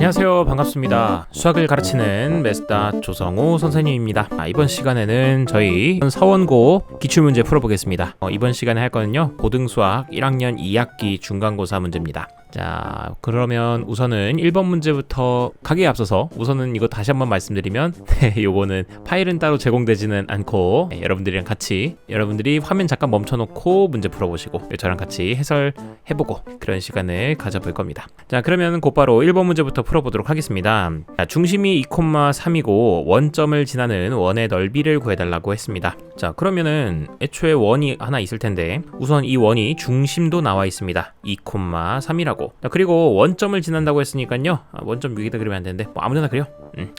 안녕하세요, 반갑습니다. 수학을 가르치는 메스다 조성우 선생님입니다. 이번 시간에는 저희 서원고 기출문제 풀어보겠습니다. 이번 시간에 할 거는요, 고등수학 1학년 2학기 중간고사 문제입니다. 자, 그러면 우선은 1번 문제부터 가기에 앞서서 우선은 이거 다시 한번 말씀드리면 요거는 파일은 따로 제공되지는 않고 여러분들이랑 같이 여러분들이 화면 잠깐 멈춰놓고 문제 풀어보시고 저랑 같이 해설해보고 그런 시간을 가져볼 겁니다. 자, 그러면 곧바로 1번 문제부터 풀어보도록 하겠습니다. 자, 중심이 2,3이고 원점을 지나는 원의 넓이를 구해달라고 했습니다. 자, 그러면은 애초에 원이 하나 있을 텐데 우선 이 원이 중심도 나와 있습니다. 2,3이라고. 그리고 원점을 지난다고 했으니까요, 원점 여기다 그리면 안 되는데 아무데나 그려.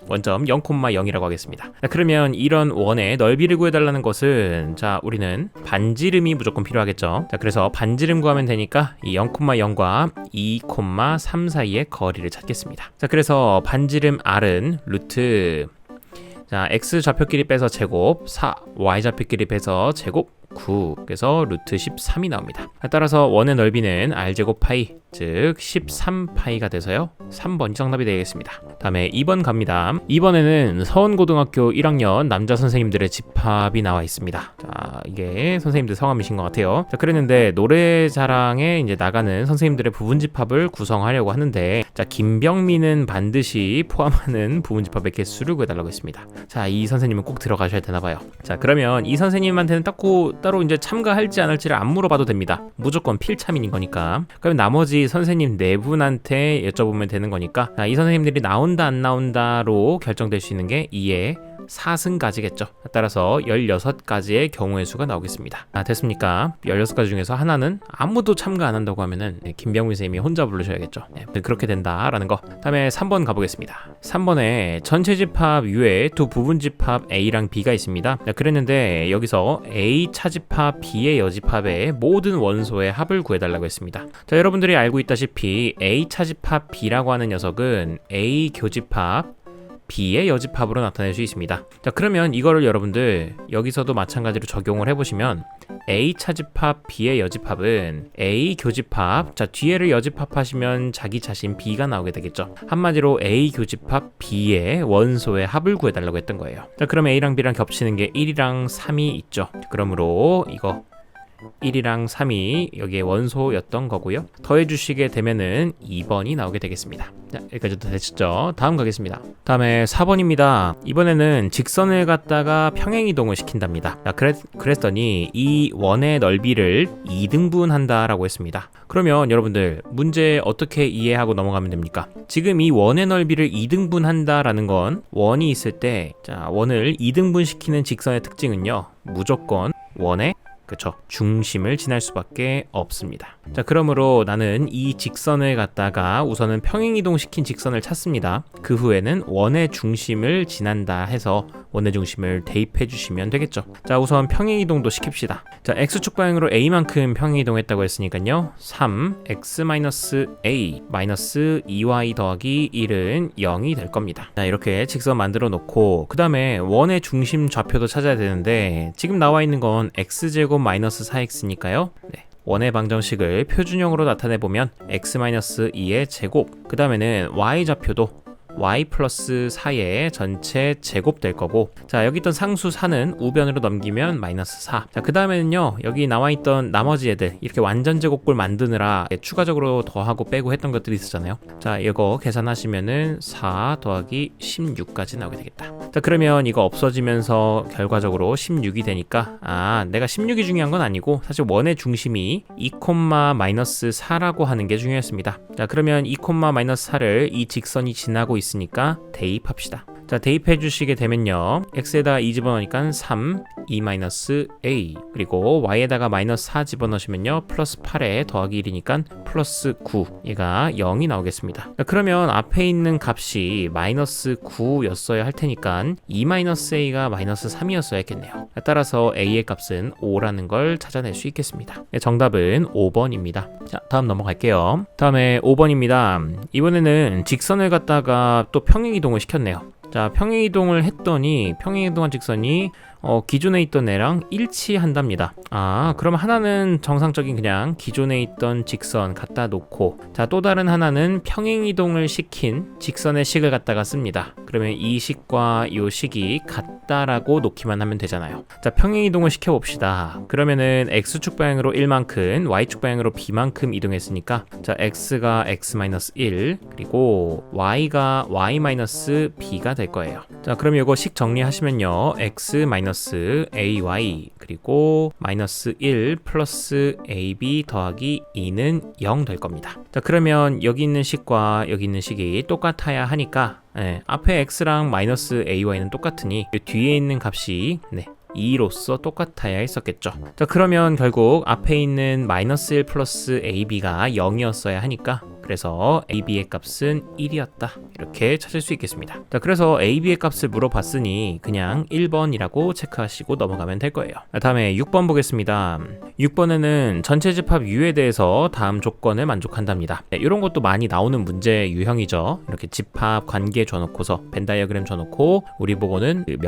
원점 0,0이라고 하겠습니다. 자, 그러면 이런 원의 넓이를 구해달라는 것은, 자, 우리는 반지름이 무조건 필요하겠죠. 자, 그래서 반지름 구하면 되니까 이 0,0과 2,3 사이의 거리를 찾겠습니다. 자, 그래서 반지름 r은 루트, 자, x 좌표끼리 빼서 제곱 4, y 좌표끼리 빼서 제곱 9, 그래서 루트 13이 나옵니다. 따라서 원의 넓이는 r제곱 파이, 즉 13파이가 돼서요 3번이 정답이 되겠습니다. 다음에 2번 갑니다. 2번에는 서원고등학교 1학년 남자 선생님들의 집합이 나와 있습니다. 자, 이게 선생님들 성함이신 것 같아요. 자, 그랬는데 노래자랑에 이제 나가는 선생님들의 부분집합을 구성하려고 하는데, 자, 김병민은 반드시 포함하는 부분집합의 개수를 구해달라고 했습니다. 자, 이 선생님은 꼭 들어가셔야 되나봐요. 자, 그러면 이 선생님한테는 따로 이제 참가할지 안 할지를 안 물어봐도 됩니다. 무조건 필참인 거니까. 그럼 나머지 선생님 네 분한테 여쭤보면 되는 거니까, 자, 이 선생님들이 나온다 안 나온다로 결정될 수 있는 게 2의 4승까지겠죠. 따라서 16가지의 경우의 수가 나오겠습니다. 됐습니까? 16가지 중에서 하나는 아무도 참가 안 한다고 하면은 김병민 선생님이 혼자 부르셔야겠죠. 그렇게 된다라는 거. 다음에 3번 가보겠습니다. 3번에 전체 집합 U에 두 부분 집합 A랑 B가 있습니다. 그랬는데 여기서 A 차집합 B의 여집합의 모든 원소의 합을 구해달라고 했습니다. 자, 여러분들이 알고 있다시피 A 차집합 B라고 하는 녀석은 A 교집합 B의 여집합으로 나타낼 수 있습니다. 자, 그러면 이거를 여러분들 여기서도 마찬가지로 적용을 해보시면 A 차집합 B의 여집합은 A 교집합, 자, 뒤에를 여집합하시면 자기 자신 B가 나오게 되겠죠. 한마디로 A 교집합 B의 원소의 합을 구해달라고 했던 거예요. 자, 그럼 A랑 B랑 겹치는 게 1이랑 3이 있죠. 그러므로 이거 1이랑 3이 여기에 원소였던 거고요. 더해주시게 되면은 2번이 나오게 되겠습니다. 자, 여기까지도 됐죠. 다음 가겠습니다. 다음에 4번입니다. 이번에는 직선을 갖다가 평행이동을 시킨답니다. 자, 그랬더니 이 원의 넓이를 2등분 한다라고 했습니다. 그러면 여러분들 문제 어떻게 이해하고 넘어가면 됩니까? 지금 이 원의 넓이를 2등분 한다라는 건 원이 있을 때, 자, 원을 2등분 시키는 직선의 특징은요, 무조건 원의, 그쵸, 중심을 지날 수밖에 없습니다. 자, 그러므로 나는 이 직선을 갖다가 우선은 평행이동시킨 직선을 찾습니다. 그 후에는 원의 중심을 지난다 해서 원의 중심을 대입해 주시면 되겠죠. 자, 우선 평행이동도 시킵시다. 자, x축 방향으로 a만큼 평행이동했다고 했으니까요, 3x-a 마이너스 2y 더하기 1은 0이 될 겁니다. 자, 이렇게 직선 만들어 놓고 그 다음에 원의 중심 좌표도 찾아야 되는데 지금 나와 있는 건 x제곱 마이너스 4x니까요. 원의 방정식을 표준형으로 나타내보면 x-2의 제곱, 그 다음에는 y좌표도 y 플러스 4의 전체 제곱 될 거고, 자, 여기 있던 상수 4는 우변으로 넘기면 마이너스 4. 자, 그 다음에는요, 여기 나와있던 나머지 애들 이렇게 완전 제곱꼴 만드느라 추가적으로 더하고 빼고 했던 것들이 있었잖아요. 자, 이거 계산하시면은 4 더하기 16까지 나오게 되겠다. 자, 그러면 이거 없어지면서 결과적으로 16이 되니까, 내가 16이 중요한 건 아니고 사실 원의 중심이 2,-4라고 하는 게 중요했습니다. 자, 그러면 2,-4를 이 직선이 지나고 있으니까 대입합시다. 자, 대입해 주시게 되면요, x에다 2 집어넣으니까 3, 2-a, 그리고 y에다가 마이너스 4 집어넣으시면요 플러스 8에 더하기 1이니까 플러스 9, 얘가 0이 나오겠습니다. 자, 그러면 앞에 있는 값이 마이너스 9였어야 할 테니까 2-a가 마이너스 3이었어야 했겠네요. 따라서 a의 값은 5라는 걸 찾아낼 수 있겠습니다. 정답은 5번입니다. 자, 다음 넘어갈게요. 다음에 5번입니다. 이번에는 직선을 갖다가 또 평행이동을 시켰네요. 자, 평행이동을 했더니 평행이동한 직선이 기존에 있던 애랑 일치한답니다. 그럼 하나는 정상적인 그냥 기존에 있던 직선 갖다 놓고, 자, 또 다른 하나는 평행이동을 시킨 직선의 식을 갖다가 씁니다. 그러면 이 식과 이 식이 같다라고 놓기만 하면 되잖아요. 자, 평행이동을 시켜봅시다. 그러면은 x축 방향으로 1만큼, y축 방향으로 b만큼 이동했으니까, 자, x가 x-1 그리고 y가 y-b가 될 거예요. 자, 그럼 이거 식 정리하시면요, x-ay 그리고 -1 플러스 ab 더하기 2는 0 될 겁니다. 자, 그러면 여기 있는 식과 여기 있는 식이 똑같아야 하니까, 앞에 x랑 -ay는 똑같으니 뒤에 있는 값이 2로서 똑같아야 했었겠죠. 자, 그러면 결국 앞에 있는 -1 플러스 ab가 0이었어야 하니까, 그래서 ab의 값은 1이었다, 이렇게 찾을 수 있겠습니다. 자, 그래서 ab의 값을 물어봤으니 그냥 1번이라고 체크하시고 넘어가면 될 거예요. 다음에 6번 보겠습니다. 6번에는 전체 집합 U에 대해서 다음 조건을 만족한답니다. 이런 것도 많이 나오는 문제 유형이죠. 이렇게 집합 관계 줘놓고서 벤 다이어그램 줘놓고 우리 보고는 그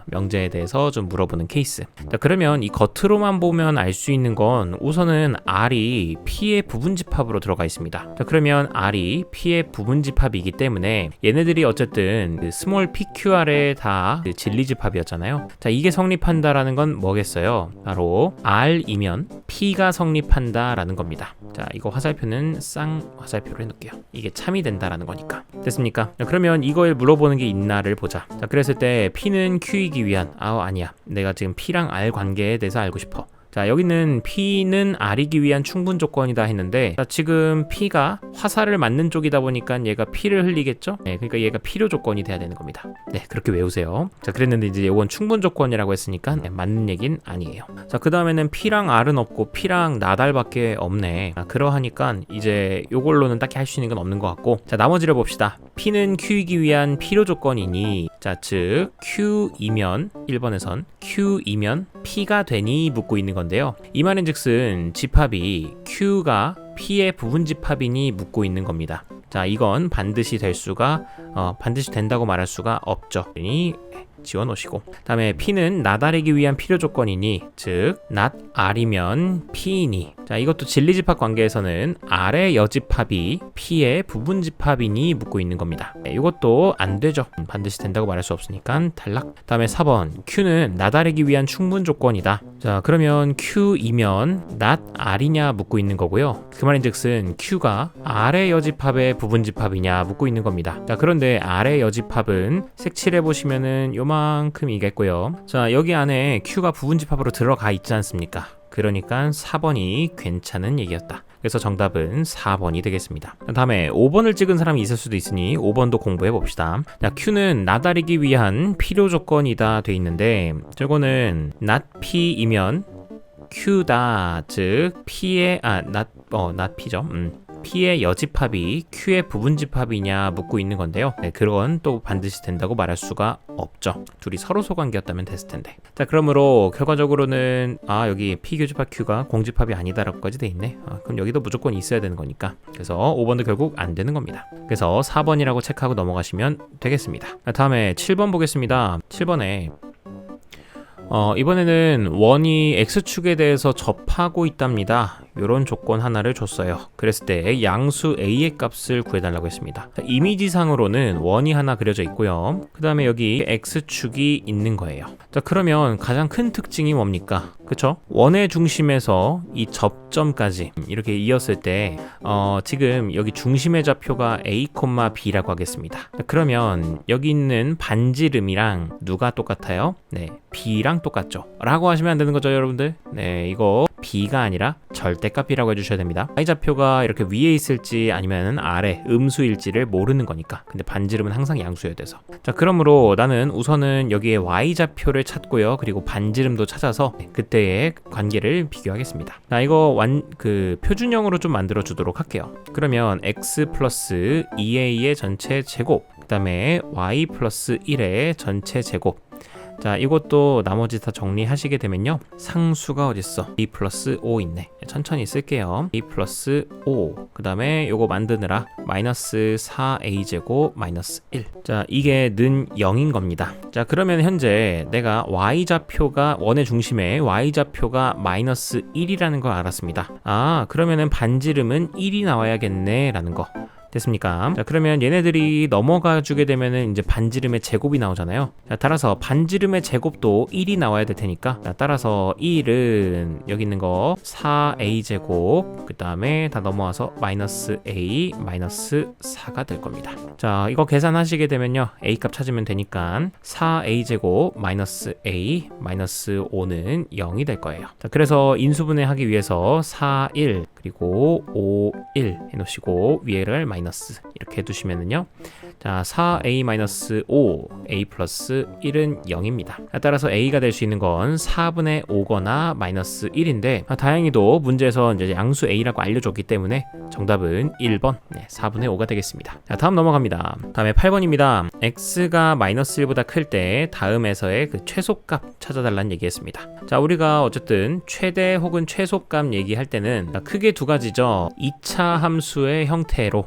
명제에 대해서 좀 물어보는 케이스. 자, 그러면 이 겉으로만 보면 알 수 있는 건 우선은 R이 P의 부분집합으로 들어가 있습니다. 자, 그러면 R이 P의 부분집합이기 때문에 얘네들이 어쨌든 그 스몰 PQR의 다 그 진리집합이었잖아요. 자, 이게 성립한다라는 건 뭐겠어요? 바로 R이면 P가 성립한다라는 겁니다. 자, 이거 화살표는 쌍화살표로 해놓을게요. 이게 참이 된다라는 거니까. 됐습니까? 자, 그러면 이거에 물어보는 게 있나를 보자. 자, 그랬을 때 P는 Q이기 위한, 아니야, 내가 지금 P랑 R 관계에 대해서 알고 싶어. 자, 여기는 P는 R이기 위한 충분 조건이다 했는데, 자, 지금 P가 화살을 맞는 쪽이다 보니까 얘가 P를 흘리겠죠? 그러니까 얘가 필요 조건이 돼야 되는 겁니다. 그렇게 외우세요. 자, 그랬는데 이제 이건 충분 조건이라고 했으니까 맞는 얘긴 아니에요. 자, 그 다음에는 P랑 R은 없고 P랑 나달밖에 없네. 그러하니까 이제 요걸로는 딱히 할 수 있는 건 없는 것 같고, 자, 나머지를 봅시다. P는 Q이기 위한 필요 조건이니, 자, 즉 Q이면 1번에선 Q이면 P가 되니 묻고 있는 건데요. 이 말인즉슨 집합이 Q가 P의 부분집합이니 묻고 있는 겁니다. 자, 이건 반드시 된다고 말할 수가 없죠. 그러니 지워놓으시고, 다음에 P는 나다르기 위한 필요 조건이니, 즉 not R이면 P이니, 자, 이것도 진리집합 관계에서는 R의 여집합이 P의 부분집합이니 묻고 있는 겁니다. 이것도 안 되죠. 반드시 된다고 말할 수 없으니까 탈락. 다음에 4번 Q는 나다르기 위한 충분 조건이다. 자, 그러면 Q이면 not R이냐 묻고 있는 거고요. 그 말인즉슨 Q가 R의 여집합의 부분집합이냐 묻고 있는 겁니다. 자, 그런데 R의 여집합은 색칠해 보시면은 요만큼이겠고요. 자, 여기 안에 Q가 부분집합으로 들어가 있지 않습니까? 그러니까 4번이 괜찮은 얘기였다. 그래서 정답은 4번이 되겠습니다. 다음에 5번을 찍은 사람이 있을 수도 있으니 5번도 공부해 봅시다. 자, Q는 나다르기 위한 필요 조건이다 돼 있는데, 저거는 not P이면 Q다, 즉 P의 not P죠. P의 여집합이 Q의 부분집합이냐 묻고 있는 건데요. 그건 또 반드시 된다고 말할 수가 없죠. 둘이 서로 소관계였다면 됐을 텐데. 자, 그러므로 결과적으로는 여기 P 교집합 Q가 공집합이 아니다라고까지 돼 있네. 그럼 여기도 무조건 있어야 되는 거니까. 그래서 5번도 결국 안 되는 겁니다. 그래서 4번이라고 체크하고 넘어가시면 되겠습니다. 다음에 7번 보겠습니다. 7번에 이번에는 원이 X축에 대해서 접하고 있답니다. 이런 조건 하나를 줬어요. 그랬을 때 양수 A의 값을 구해달라고 했습니다. 자, 이미지상으로는 원이 하나 그려져 있고요. 그 다음에 여기 X축이 있는 거예요. 자, 그러면 가장 큰 특징이 뭡니까? 그쵸? 원의 중심에서 이 접점까지 이렇게 이었을 때 지금 여기 중심의 좌표가 A, B라고 하겠습니다. 자, 그러면 여기 있는 반지름이랑 누가 똑같아요? B랑 똑같죠? 라고 하시면 안 되는 거죠, 여러분들? 이거 B가 아니라 절대값이라고 해주셔야 됩니다. Y좌표가 이렇게 위에 있을지 아니면 아래 음수일지를 모르는 거니까. 근데 반지름은 항상 양수여야 돼서. 자, 그러므로 나는 우선은 여기에 Y좌표를 찾고요. 그리고 반지름도 찾아서 그때의 관계를 비교하겠습니다. 자, 이거 표준형으로 좀 만들어 주도록 할게요. 그러면 X 플러스 2A의 전체 제곱, 그 다음에 Y 플러스 1의 전체 제곱, 자, 이것도 나머지 다 정리하시게 되면요, 상수가 어딨어? a 플러스 5 있네. 천천히 쓸게요. a 플러스 5, 그 다음에 요거 만드느라 마이너스 4a 제곱 마이너스 1. 자, 이게 는 0인 겁니다. 자, 그러면 현재 내가 y좌표가 원의 중심에 y좌표가 마이너스 1이라는 걸 알았습니다. 아, 그러면은 반지름은 1이 나와야겠네 라는 거 됐습니까? 자, 그러면 얘네들이 넘어가 주게 되면은 이제 반지름의 제곱이 나오잖아요. 자, 따라서 반지름의 제곱도 1이 나와야 될 테니까, 자, 따라서 1은 여기 있는 거 4a 제곱, 그 다음에 다 넘어와서 마이너스 a 마이너스 4가 될 겁니다. 자, 이거 계산하시게 되면요, a 값 찾으면 되니까 4a 제곱 마이너스 a 마이너스 5는 0이 될 거예요. 자, 그래서 인수분해 하기 위해서 4, 1 그리고 5, 1 해놓으시고 위에를 마이너스 이렇게 해두시면은요, 자, 4a-5 a 플러스 1은 0입니다. 따라서 a가 될 수 있는 건 4분의 5거나 마이너스 1인데, 다행히도 문제에서 이제 양수 a라고 알려줬기 때문에 정답은 1번 4분의 5가 되겠습니다. 자, 다음 넘어갑니다. 다음에 8번입니다. x가 마이너스 1보다 클 때 다음에서의 그 최소값 찾아달라는 얘기했습니다. 자, 우리가 어쨌든 최대 혹은 최소값 얘기할 때는 크게 두 가지죠. 2차 함수의 형태로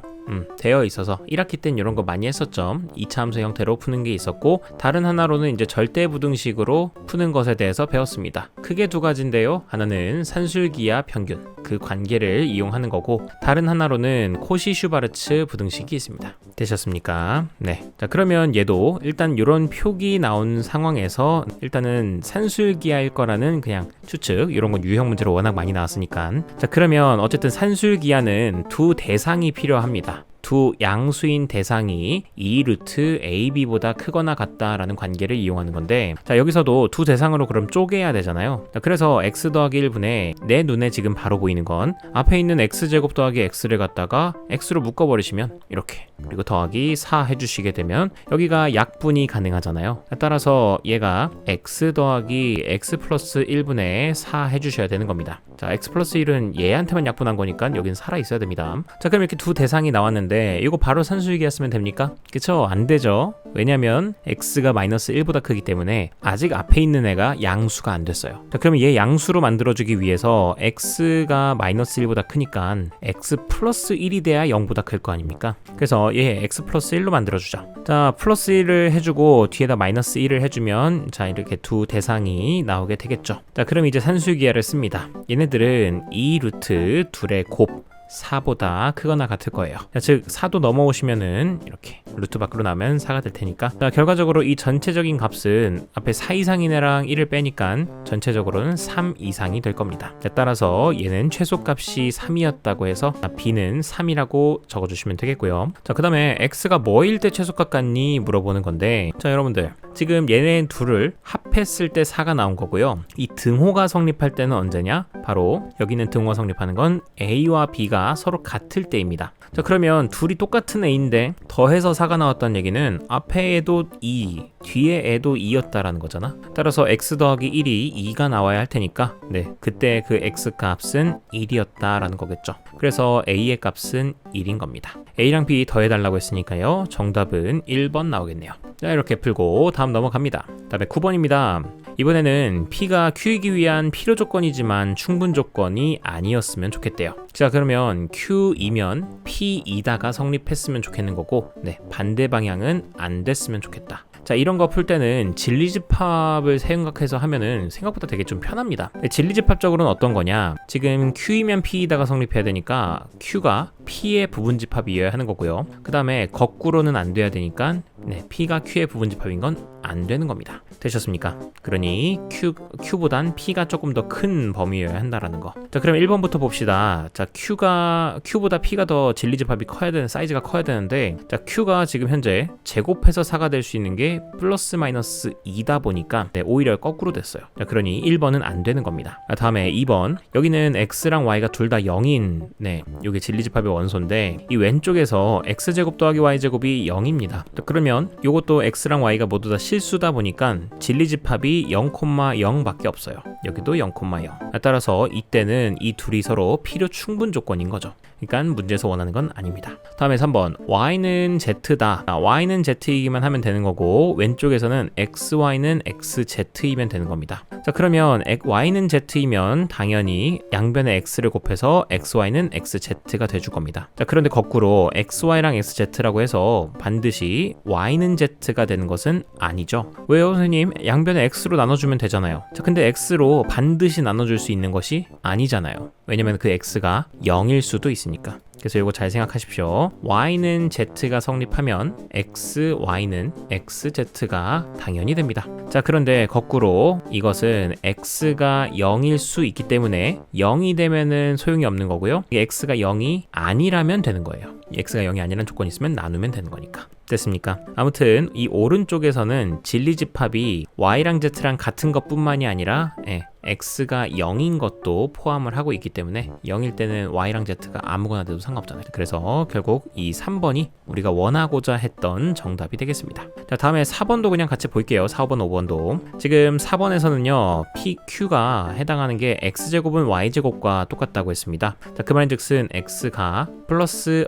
되어 있어서 1학기 땐 이런 거 많이 했었죠. 2차 함수 형태로 푸는 게 있었고, 다른 하나로는 이제 절대부등식으로 푸는 것에 대해서 배웠습니다. 크게 두 가지인데요, 하나는 산술기하 평균, 그 관계를 이용하는 거고, 다른 하나로는 코시-슈바르츠 부등식이 있습니다. 되셨습니까? 네. 자, 그러면 얘도 일단 이런 표기 나온 상황에서 일단은 산술기하일 거라는 그냥 추측, 이런 건 유형 문제로 워낙 많이 나왔으니까. 자, 그러면 어쨌든 산술기하는 두 대상이 필요합니다. 두 양수인 대상이 2루트 ab보다 크거나 같다라는 관계를 이용하는 건데, 자, 여기서도 두 대상으로 그럼 쪼개야 되잖아요. 자, 그래서 x 더하기 1분의 내 눈에 지금 바로 보이는 건 앞에 있는 x제곱 더하기 x를 갖다가 x로 묶어버리시면 이렇게, 그리고 더하기 4 해주시게 되면 여기가 약분이 가능하잖아요. 따라서 얘가 x 더하기 x 플러스 1분의 4 해주셔야 되는 겁니다. 자, x 플러스 1은 얘한테만 약분한 거니까 여긴 살아있어야 됩니다. 자, 그럼 이렇게 두 대상이 나왔는데 이거 바로 산술기하 쓰면 됩니까? 그쵸? 안 되죠. 왜냐면 x가 마이너스 1보다 크기 때문에 아직 앞에 있는 애가 양수가 안 됐어요. 자, 그러면 얘 양수로 만들어주기 위해서 x가 마이너스 1보다 크니까 x 플러스 1이 돼야 0보다 클 거 아닙니까? 그래서 얘 x 플러스 1로 만들어주자. 자, 플러스 1을 해주고 뒤에다 마이너스 1을 해주면, 자, 이렇게 두 대상이 나오게 되겠죠. 자, 그럼 이제 산술기하를 씁니다. 얘네들은 2루트 둘의 곱 4보다 크거나 같을 거예요. 자, 즉 4도 넘어오시면은 이렇게 루트 밖으로 나면 4가 될 테니까, 자, 결과적으로 이 전체적인 값은 앞에 4 이상인 애랑 1을 빼니까 전체적으로는 3 이상이 될 겁니다. 자, 따라서 얘는 최소값이 3이었다고 해서 b는 3이라고 적어주시면 되겠고요. 자, 그 다음에 x가 뭐일 때 최소값 같니 물어보는 건데, 자, 여러분들 지금 얘네 둘을 합했을 때 4가 나온 거고요. 이 등호가 성립할 때는 언제냐? 바로 여기는 등호가 성립하는 건 a와 b가 서로 같을 때입니다. 자, 그러면 둘이 똑같은 애인데 더해서 4가 나왔다는 얘기는 앞에 애도 2, 뒤에 애도 2였다라는 거잖아. 따라서 x 더하기 1이 2가 나와야 할 테니까, 네, 그때 그 x 값은 1이었다라는 거겠죠. 그래서 a의 값은 1인 겁니다. a랑 b 더해달라고 했으니까요, 정답은 1번 나오겠네요. 자, 이렇게 풀고 다음 넘어갑니다. 다음에 9번입니다. 이번에는 P가 Q이기 위한 필요 조건이지만 충분 조건이 아니었으면 좋겠대요. 자, 그러면 Q이면 P이다가 성립했으면 좋겠는 거고, 네, 반대 방향은 안 됐으면 좋겠다. 자, 이런 거 풀 때는 진리집합을 생각해서 하면은 생각보다 되게 좀 편합니다. 진리집합적으로는 어떤 거냐, 지금 Q이면 P이다가 성립해야 되니까 Q가 P의 부분집합이어야 하는 거고요. 그 다음에 거꾸로는 안 돼야 되니까, 네, P가 Q의 부분집합인 건 안 되는 겁니다. 되셨습니까? 그러니 Q보단 P가 조금 더 큰 범위여야 한다라는 거. 자, 그럼 1번부터 봅시다. 자, Q보다 P가 더 진리집합이 커야 되는, 사이즈가 커야 되는데, 자, Q가 지금 현재 제곱해서 4가 될 수 있는 게 플러스 마이너스 2다 보니까, 네, 오히려 거꾸로 됐어요. 자, 그러니 1번은 안 되는 겁니다. 자, 다음에 2번. 여기는 X랑 Y가 둘 다 0인, 네, 이게 진리집합의 원소인데, 이 왼쪽에서 X제곱 더하기 Y제곱이 0입니다. 자, 그러면 그러면 요것도 x랑 y가 모두 다 실수다 보니까 진리집합이 0,0밖에 없어요. 여기도 0,0. 따라서 이때는 이 둘이 서로 필요 충분 조건인 거죠. 그러니까 문제에서 원하는 건 아닙니다. 다음에 3번 y는 z다. y는 z이기만 하면 되는 거고 왼쪽에서는 xy는 xz이면 되는 겁니다. 자, 그러면 y는 z이면 당연히 양변에 x를 곱해서 xy는 xz가 돼줄 겁니다. 자, 그런데 거꾸로 xy랑 xz라고 해서 반드시 y는 z가 되는 것은 아니죠. 왜요, 선생님? 양변에 x로 나눠주면 되잖아요. 자, 근데 x로 반드시 나눠줄 수 있는 것이 아니잖아요. 왜냐면 그 x가 0일 수도 있으니까. 그래서 이거 잘 생각하십시오. y는 z가 성립하면 xy는 xz가 당연히 됩니다. 자, 그런데 거꾸로 이것은 x가 0일 수 있기 때문에 0이 되면은 소용이 없는 거고요. x가 0이 아니라면 되는 거예요. x가 0이 아니라는 조건이 있으면 나누면 되는 거니까. 됐습니까? 아무튼 이 오른쪽에서는 진리집합이 y랑 z랑 같은 것뿐만이 아니라 x가 0인 것도 포함을 하고 있기 때문에 0일 때는 y랑 z가 아무거나 돼도 상관없잖아요. 그래서 결국 이 3번이 우리가 원하고자 했던 정답이 되겠습니다. 자, 다음에 4번도 그냥 같이 볼게요. 4, 5번, 5번도. 지금 4번에서는요 PQ가 해당하는 게 x제곱은 y제곱과 똑같다고 했습니다. 자, 그 말인즉슨 x가 플러스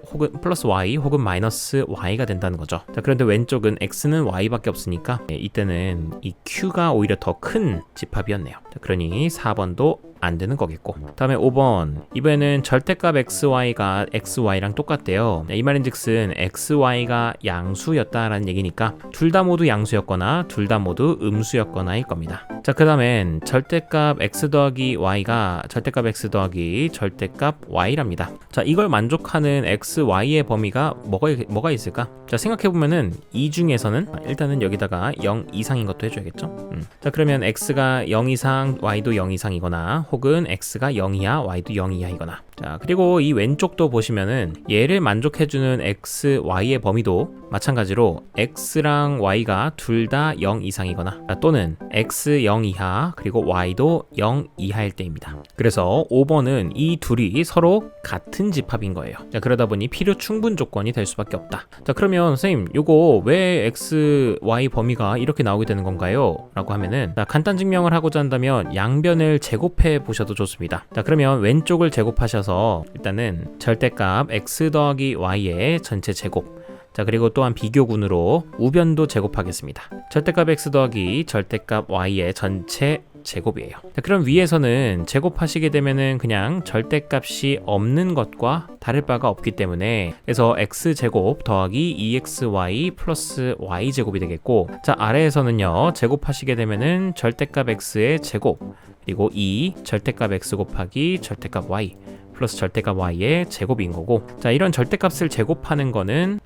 y 혹은 마이너스 y가 된다는 거죠. 자, 그런데 왼쪽은 x는 y밖에 없으니까 이때는 이 q가 오히려 더 큰 집합이었네요. 자, 그러니 4번도 안 되는 거겠고. 다음에 5번. 이번에는 절대값 xy랑 똑같대요. 이 말인즉슨 xy가 양수였다라는 얘기니까 둘 다 모두 양수였거나 둘 다 모두 음수였거나일 겁니다. 자, 그 다음엔 절대값 x 더하기 y가 절대값 x 더하기 절대값 y랍니다. 자, 이걸 만족하는 xy의 범위가 뭐가 있을까? 자, 생각해보면은 이 중에서는 일단은 여기다가 0 이상인 것도 해줘야겠죠. 자, 그러면 x가 0 이상 y도 0 이상이거나 혹은 x가 0 이하 y도 0 이하이거나. 자, 그리고 이 왼쪽도 보시면은 얘를 만족해주는 x, y의 범위도 마찬가지로 x랑 y가 둘 다 0 이상이거나 또는 x 0 이하 그리고 y도 0 이하일 때입니다. 그래서 5번은 이 둘이 서로 같은 집합인 거예요. 자, 그러다 보니 필요 충분 조건이 될 수밖에 없다. 자, 그러면 선생님 요거 왜 x, y 범위가 이렇게 나오게 되는 건가요? 라고 하면은 자, 간단 증명을 하고자 한다면 양변을 제곱해 보셔도 좋습니다. 자, 그러면 왼쪽을 제곱하셔서 일단은 절대값 x 더하기 y의 전체 제곱. 자, 그리고 또한 비교군으로 우변도 제곱하겠습니다. 절대값 x 더하기 절대값 y의 전체 제곱이에요. 자, 그럼 위에서는 제곱하시게 되면은 그냥 절대값이 없는 것과 다를 바가 없기 때문에 그래서 x제곱 더하기 2xy 플러스 y제곱이 되겠고, 자, 아래에서는요 제곱하시게 되면은 절대값 x의 제곱 그리고 2 절대값 x 곱하기 절대값 y 플러스 절대값 y의 제곱인 거고, 자, 이런 절대값을 제곱하는 거는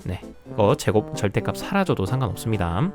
이거 절대값 사라져도 상관없습니다.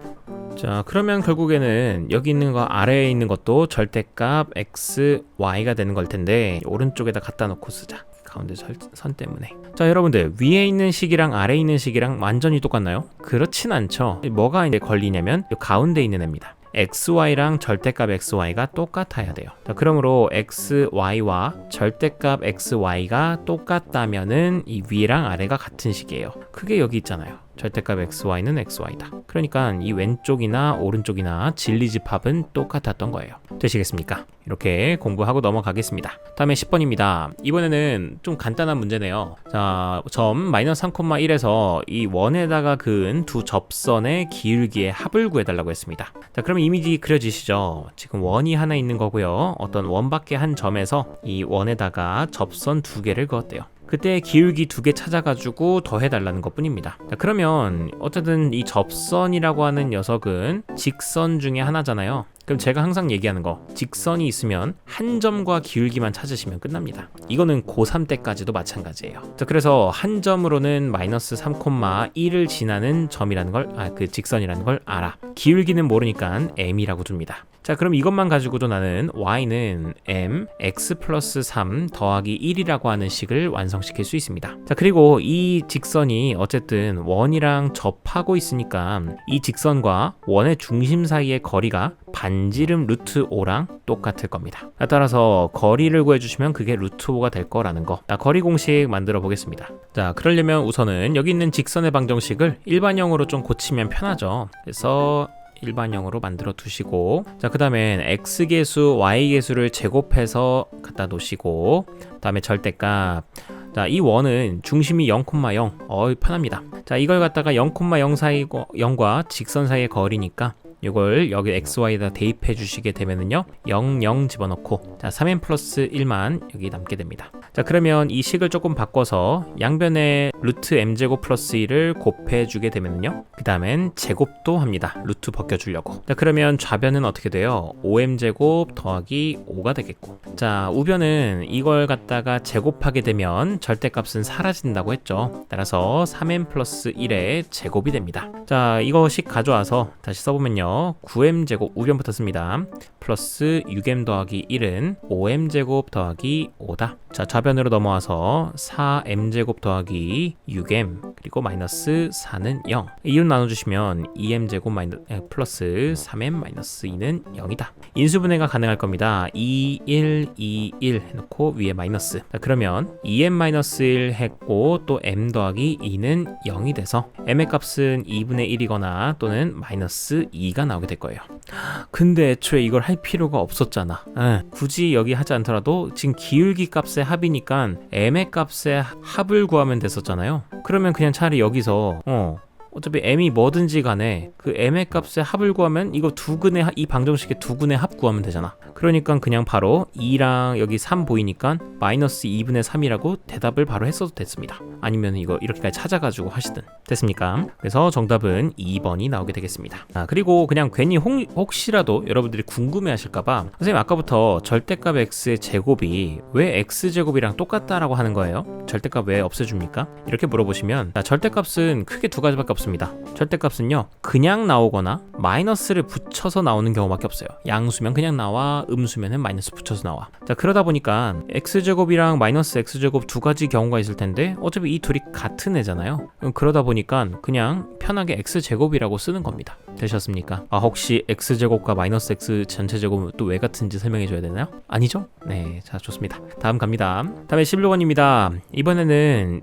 자, 그러면 결국에는 여기 있는 거 아래에 있는 것도 절대값 x, y가 되는 걸 텐데 오른쪽에다 갖다 놓고 쓰자. 가운데 선 때문에. 자, 여러분들 위에 있는 식이랑 아래에 있는 식이랑 완전히 똑같나요? 그렇진 않죠. 뭐가 이제 걸리냐면 이 가운데 있는 애입니다. xy랑 절대값 xy가 똑같아야 돼요. 자, 그러므로 xy와 절대값 xy가 똑같다면은 이 위랑 아래가 같은 식이에요. 그게 여기 있잖아요. 절대값 xy는 xy다. 그러니까 이 왼쪽이나 오른쪽이나 진리집합은 똑같았던 거예요. 되시겠습니까? 이렇게 공부하고 넘어가겠습니다. 다음에 10번입니다. 이번에는 좀 간단한 문제네요. 자, 점 마이너스 3,1에서 이 원에다가 그은 두 접선의 기울기의 합을 구해달라고 했습니다. 자, 그러면 이미지 그려지시죠? 지금 원이 하나 있는 거고요. 어떤 원밖에 한 점에서 이 원에다가 접선 두 개를 그었대요. 그때 기울기 2개 찾아가지고 더해달라는 것 뿐입니다. 자, 그러면 어쨌든 이 접선이라고 하는 녀석은 직선 중에 하나잖아요. 그럼 제가 항상 얘기하는 거, 직선이 있으면 한 점과 기울기만 찾으시면 끝납니다. 이거는 고3 때까지도 마찬가지예요. 자, 그래서 한 점으로는 마이너스 3,1을 지나는 점이라는 걸, 그 직선이라는 걸 알아. 기울기는 모르니까 m이라고 둡니다. 자, 그럼 이것만 가지고도 나는 y는 m x 플러스 3 더하기 1이라고 하는 식을 완성시킬 수 있습니다. 자, 그리고 이 직선이 어쨌든 원이랑 접하고 있으니까 이 직선과 원의 중심 사이의 거리가 반지름 루트 5랑 똑같을 겁니다. 따라서 거리를 구해주시면 그게 루트 5가 될 거라는 거. 자, 거리 공식 만들어 보겠습니다. 자, 그러려면 우선은 여기 있는 직선의 방정식을 일반형으로 좀 고치면 편하죠. 그래서 일반형으로 만들어 두시고, 자, 그 다음엔 x계수, y계수를 제곱해서 갖다 놓으시고, 그 다음에 절대값. 자, 이 원은 중심이 0,0 편합니다. 자, 이걸 갖다가 0,0 사이고 0과 직선 사이의 거리니까 이걸 여기 xy에다 대입해 주시게 되면은요 0, 0 집어넣고, 자, 3n 플러스 1만 여기 남게 됩니다. 자, 그러면 이 식을 조금 바꿔서 양변에 루트 m제곱 플러스 1을 곱해 주게 되면은요 그 다음엔 제곱도 합니다. 루트 벗겨주려고. 자, 그러면 좌변은 어떻게 돼요? 5m제곱 더하기 5가 되겠고, 자, 우변은 이걸 갖다가 제곱하게 되면 절대값은 사라진다고 했죠. 따라서 3n 플러스 1의 제곱이 됩니다. 자, 이거식 가져와서 다시 써보면요 9m제곱 우변부터 씁니다. 플러스 6m 더하기 1은 5m제곱 더하기 5다. 자, 좌변으로 넘어와서 4m제곱 더하기 6m 그리고 마이너스 4는 0. 2로 나눠주시면 2m제곱 플러스 3m 마이너스 2는 0이다. 인수분해가 가능할 겁니다. 2, 1, 2, 1 해놓고 위에 마이너스. 자, 그러면 2m 마이너스 1 했고 또 m 더하기 2는 0이 돼서 m의 값은 2분의 1이거나 또는 마이너스 2가 나오게 될 거예요. 근데 애초에 이걸 할 필요가 없었잖아. 굳이 여기 하지 않더라도 지금 기울기 값의 합이니까 m의 값의 합을 구하면 됐었잖아요. 그러면 그냥 차라리 여기서 어차피 m이 뭐든지 간에 그 m의 값의 합을 구하면 이거 이 방정식의 두근의 합 구하면 되잖아. 그러니까 그냥 바로 2랑 여기 3 보이니까 마이너스 2분의 3이라고 대답을 바로 했어도 됐습니다. 아니면 이거 이렇게까지 찾아가지고 하시든 됐습니까? 그래서 정답은 2번이 나오게 되겠습니다. 그리고 그냥 괜히 혹시라도 여러분들이 궁금해 하실까봐 선생님 아까부터 절대값 x의 제곱이 왜 x제곱이랑 똑같다라고 하는 거예요? 절대값 왜 없애줍니까? 이렇게 물어보시면 절대값은 크게 두 가지밖에 없습니다. 절대값은요 그냥 나오거나 마이너스를 붙여서 나오는 경우밖에 없어요. 양수면 그냥 나와, 음수면은 마이너스 붙여서 나와. 자, 그러다 보니까 x제곱이랑 마이너스 x제곱 두 가지 경우가 있을 텐데 어차피 이 둘이 같은 애잖아요. 그러다 보니까 그냥 편하게 x제곱이라고 쓰는 겁니다. 되셨습니까? 혹시 x제곱과 마이너스 x 전체 제곱은 또 왜 같은지 설명해 줘야 되나요? 아니죠? 네, 자, 좋습니다. 다음 갑니다. 다음에 16번입니다. 이번에는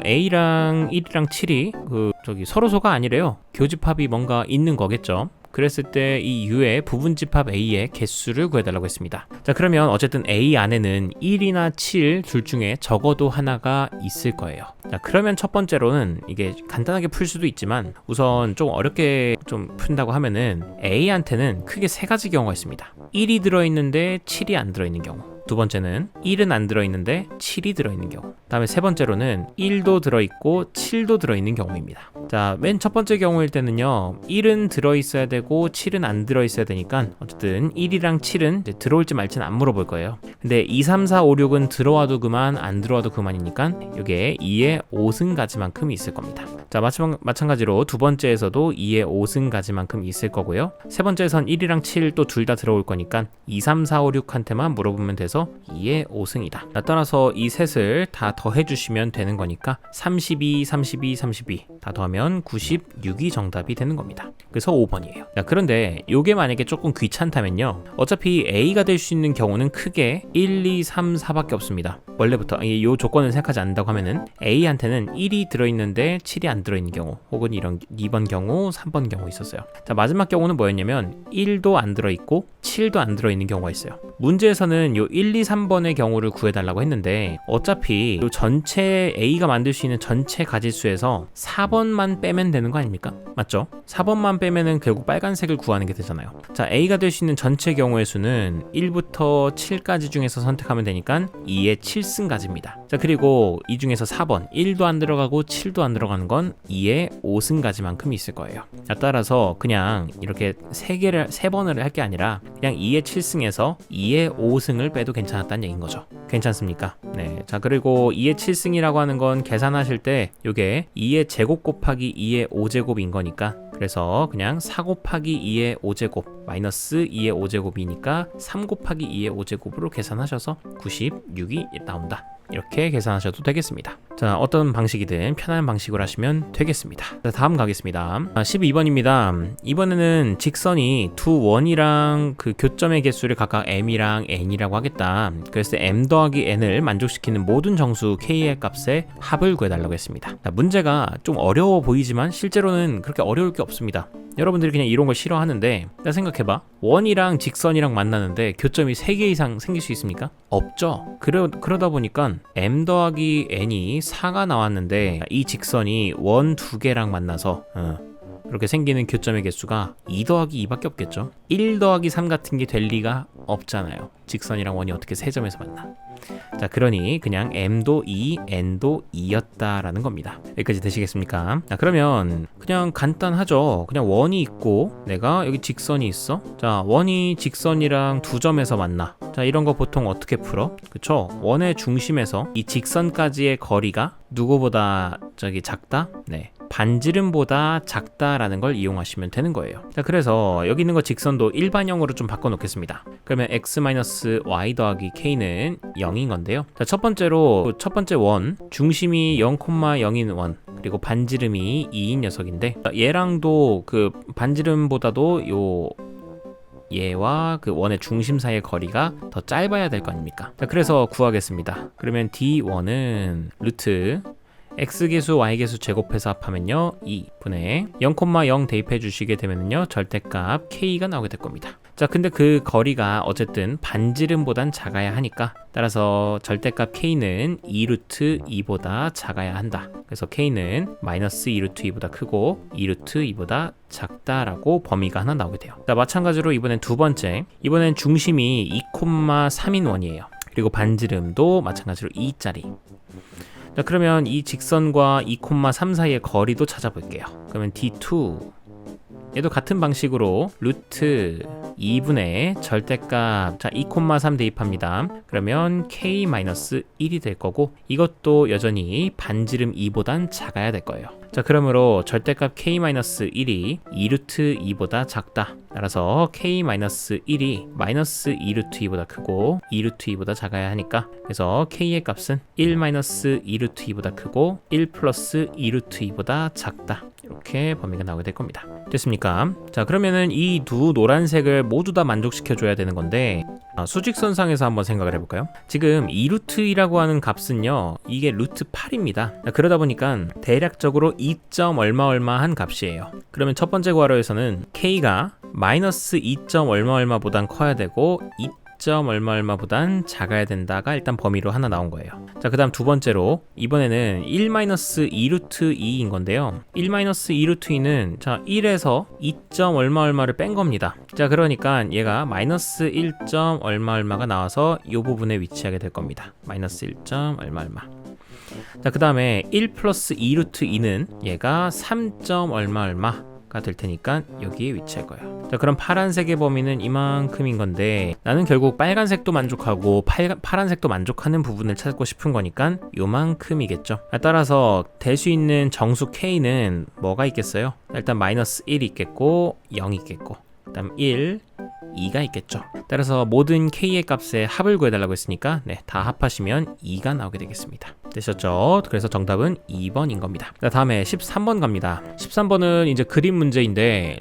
a랑 1이랑 7이 서로소가 아니래요. 교집합이 뭔가 있는 거겠죠. 그랬을 때 이 U의 부분집합 A의 개수를 구해달라고 했습니다. 자, 그러면 어쨌든 A 안에는 1이나 7 둘 중에 적어도 하나가 있을 거예요. 자, 그러면 첫 번째로는 이게 간단하게 풀 수도 있지만 우선 좀 어렵게 좀 푼다고 하면은 A한테는 크게 세 가지 경우가 있습니다. 1이 들어있는데 7이 안 들어있는 경우, 두 번째는 1은 안 들어있는데 7이 들어있는 경우, 다음에 세 번째로는 1도 들어있고 7도 들어있는 경우입니다. 자, 맨 첫 번째 경우일 때는요 1은 들어있어야 되고 7은 안 들어있어야 되니까 어쨌든 1이랑 7은 이제 들어올지 말지는 안 물어볼 거예요. 근데 2, 3, 4, 5, 6은 들어와도 그만 안 들어와도 그만이니까 이게 2의 5승가지만큼 있을 겁니다. 자, 마찬가지로 두 번째에서도 2의 5승가지만큼 있을 거고요. 세 번째에선 1이랑 7 또 둘 다 들어올 거니까 2, 3, 4, 5, 6한테만 물어보면 돼서 2의 5승이다. 따라서 이 셋을 다 더해주시면 되는 거니까 32, 32, 32 다 더하면 96이 정답이 되는 겁니다. 그래서 5번이에요. 자, 그런데 이게 만약에 조금 귀찮다면요 어차피 A가 될 수 있는 경우는 크게 1, 2, 3, 4밖에 없습니다. 원래부터 이 조건을 생각하지 않는다고 하면은 A한테는 1이 들어있는데 7이 안 들어있는 경우, 혹은 이런 2번 경우, 3번 경우 있었어요. 자, 마지막 경우는 뭐였냐면 1도 안 들어있고 7도 안 들어있는 경우가 있어요. 문제에서는 요 1, 2, 3번의 경우를 구해달라고 했는데 어차피 요 전체 A가 만들 수 있는 전체 가지수에서 4번만 빼면 되는 거 아닙니까? 맞죠? 4번만 빼면은 결국 빨간색을 구하는 게 되잖아요. 자, A가 될 수 있는 전체 경우의 수는 1부터 7까지 중에서 선택하면 되니까 2의 7승가지입니다. 자, 그리고 이 중에서 4번 1도 안 들어가고 7도 안 들어가는 건 2의 5승가지만큼 있을 거예요. 자, 따라서 그냥 이렇게 세 번을 할 게 아니라 그냥 2의 7승에서 2의 5승을 빼도 괜찮았다는 얘기인 거죠. 괜찮습니까? 네. 자, 그리고 2의 7승이라고 하는 건 계산하실 때 이게 2의 제곱 곱하기 2의 5제곱인 거니까 그래서 그냥 4 곱하기 2의 5제곱 마이너스 2의 5제곱이니까 3 곱하기 2의 5제곱으로 계산하셔서 96이 나온다. 이렇게 계산하셔도 되겠습니다. 자, 어떤 방식이든 편한 방식으로 하시면 되겠습니다. 자, 다음 가겠습니다. 12번입니다. 이번에는 직선이 두 원이랑 그 교점의 개수를 각각 m이랑 n이라고 하겠다. 그래서 m 더하기 n을 만족시키는 모든 정수 k의 값의 합을 구해달라고 했습니다. 자, 문제가 좀 어려워 보이지만 실제로는 그렇게 어려울 게 없습니다. 여러분들이 그냥 이런 걸 싫어하는데 생각해봐. 원이랑 직선이랑 만나는데 교점이 3개 이상 생길 수 있습니까? 없죠. 그러다 보니까 m 더하기 n이 4가 나왔는데 이 직선이 원 2개랑 만나서 그렇게 생기는 교점의 개수가 2 더하기 2밖에 없겠죠. 1 더하기 3 같은 게 될 리가 없잖아요. 직선이랑 원이 어떻게 3점에서 만나. 자, 그러니 그냥 m도 2, n도 2였다라는 겁니다. 여기까지 되시겠습니까? 자, 그러면 그냥 간단하죠. 그냥 원이 있고 내가 여기 직선이 있어. 자, 원이 직선이랑 2점에서 만나. 자, 이런 거 보통 어떻게 풀어? 그쵸? 원의 중심에서 이 직선까지의 거리가 누구보다 작다? 네. 반지름보다 작다라는 걸 이용하시면 되는 거예요. 자, 그래서 여기 있는 거 직선도 일반형으로 좀 바꿔놓겠습니다. 그러면 x-y 더하기 k는 0인 건데요. 자, 첫 번째 원 중심이 0,0인 원 그리고 반지름이 2인 녀석인데 얘랑도 그 반지름보다도 얘와 그 원의 중심 사이의 거리가 더 짧아야 될 거 아닙니까? 자, 그래서 구하겠습니다. 그러면 d1은 루트 x계수 y계수 제곱해서 합하면요 2분의 0,0 대입해 주시게 되면요 절대값 k가 나오게 될 겁니다. 자, 근데 그 거리가 어쨌든 반지름보단 작아야 하니까 따라서 절대값 k는 2루트 2보다 작아야 한다. 그래서 k는 마이너스 2루트 2보다 크고 2루트 2보다 작다라고 범위가 하나 나오게 돼요. 자, 마찬가지로 이번엔 두 번째, 이번엔 중심이 2,3인 원이에요. 그리고 반지름도 마찬가지로 2짜리. 자, 그러면 이 직선과 2,3 사이의 거리도 찾아볼게요. 그러면 D2 얘도 같은 방식으로 루트 2분의 절대값, 자 2,3 대입합니다. 그러면 k-1이 될 거고 이것도 여전히 반지름 2보단 작아야 될 거예요. 자, 그러므로 절대값 k-1이 2루트 2보다 작다. 따라서 k-1이 마이너스 2루트 2보다 크고 2루트 2보다 작아야 하니까 그래서 k의 값은 1-2루트 2보다 크고 1 플러스 2루트 2보다 작다. 이렇게 범위가 나오게 될 겁니다. 됐습니까? 자, 그러면은 이 두 노란색을 모두 다 만족시켜 줘야 되는 건데 수직선상에서 한번 생각을 해볼까요? 지금 2루트 2라고 하는 값은요 이게 루트 8입니다. 그러다 보니까 대략적으로 2점 얼마한 값이에요. 그러면 첫 번째 괄호에서는 k가 마이너스 2점 얼마보단 커야 되고 2점 얼마보단 작아야 된다가 일단 범위로 하나 나온 거예요. 자, 그 다음 두 번째로 이번에는 1-2루트 2인 건데요. 1-2루트 2는 자 1에서 2점 얼마를 뺀 겁니다. 자, 그러니까 얘가 마이너스 1점 얼마가 나와서 이 부분에 위치하게 될 겁니다. 마이너스 1점 얼마. 자, 그 다음에 1 플러스 2루트 2는 얘가 3점 얼마가 될 테니까 여기에 위치할 거예요. 자, 그럼 파란색의 범위는 이만큼인 건데 나는 결국 빨간색도 만족하고 파란색도 만족하는 부분을 찾고 싶은 거니까 요만큼이겠죠. 따라서 될 수 있는 정수 k는 뭐가 있겠어요? 일단 마이너스 1이 있겠고 0이 있겠고 그 다음 1, 2가 있겠죠. 따라서 모든 k의 값의 합을 구해달라고 했으니까 다 합하시면 2가 나오게 되겠습니다. 되셨죠? 그래서 정답은 2번인 겁니다. 자, 다음에 13번 갑니다. 13번은 이제 그림 문제인데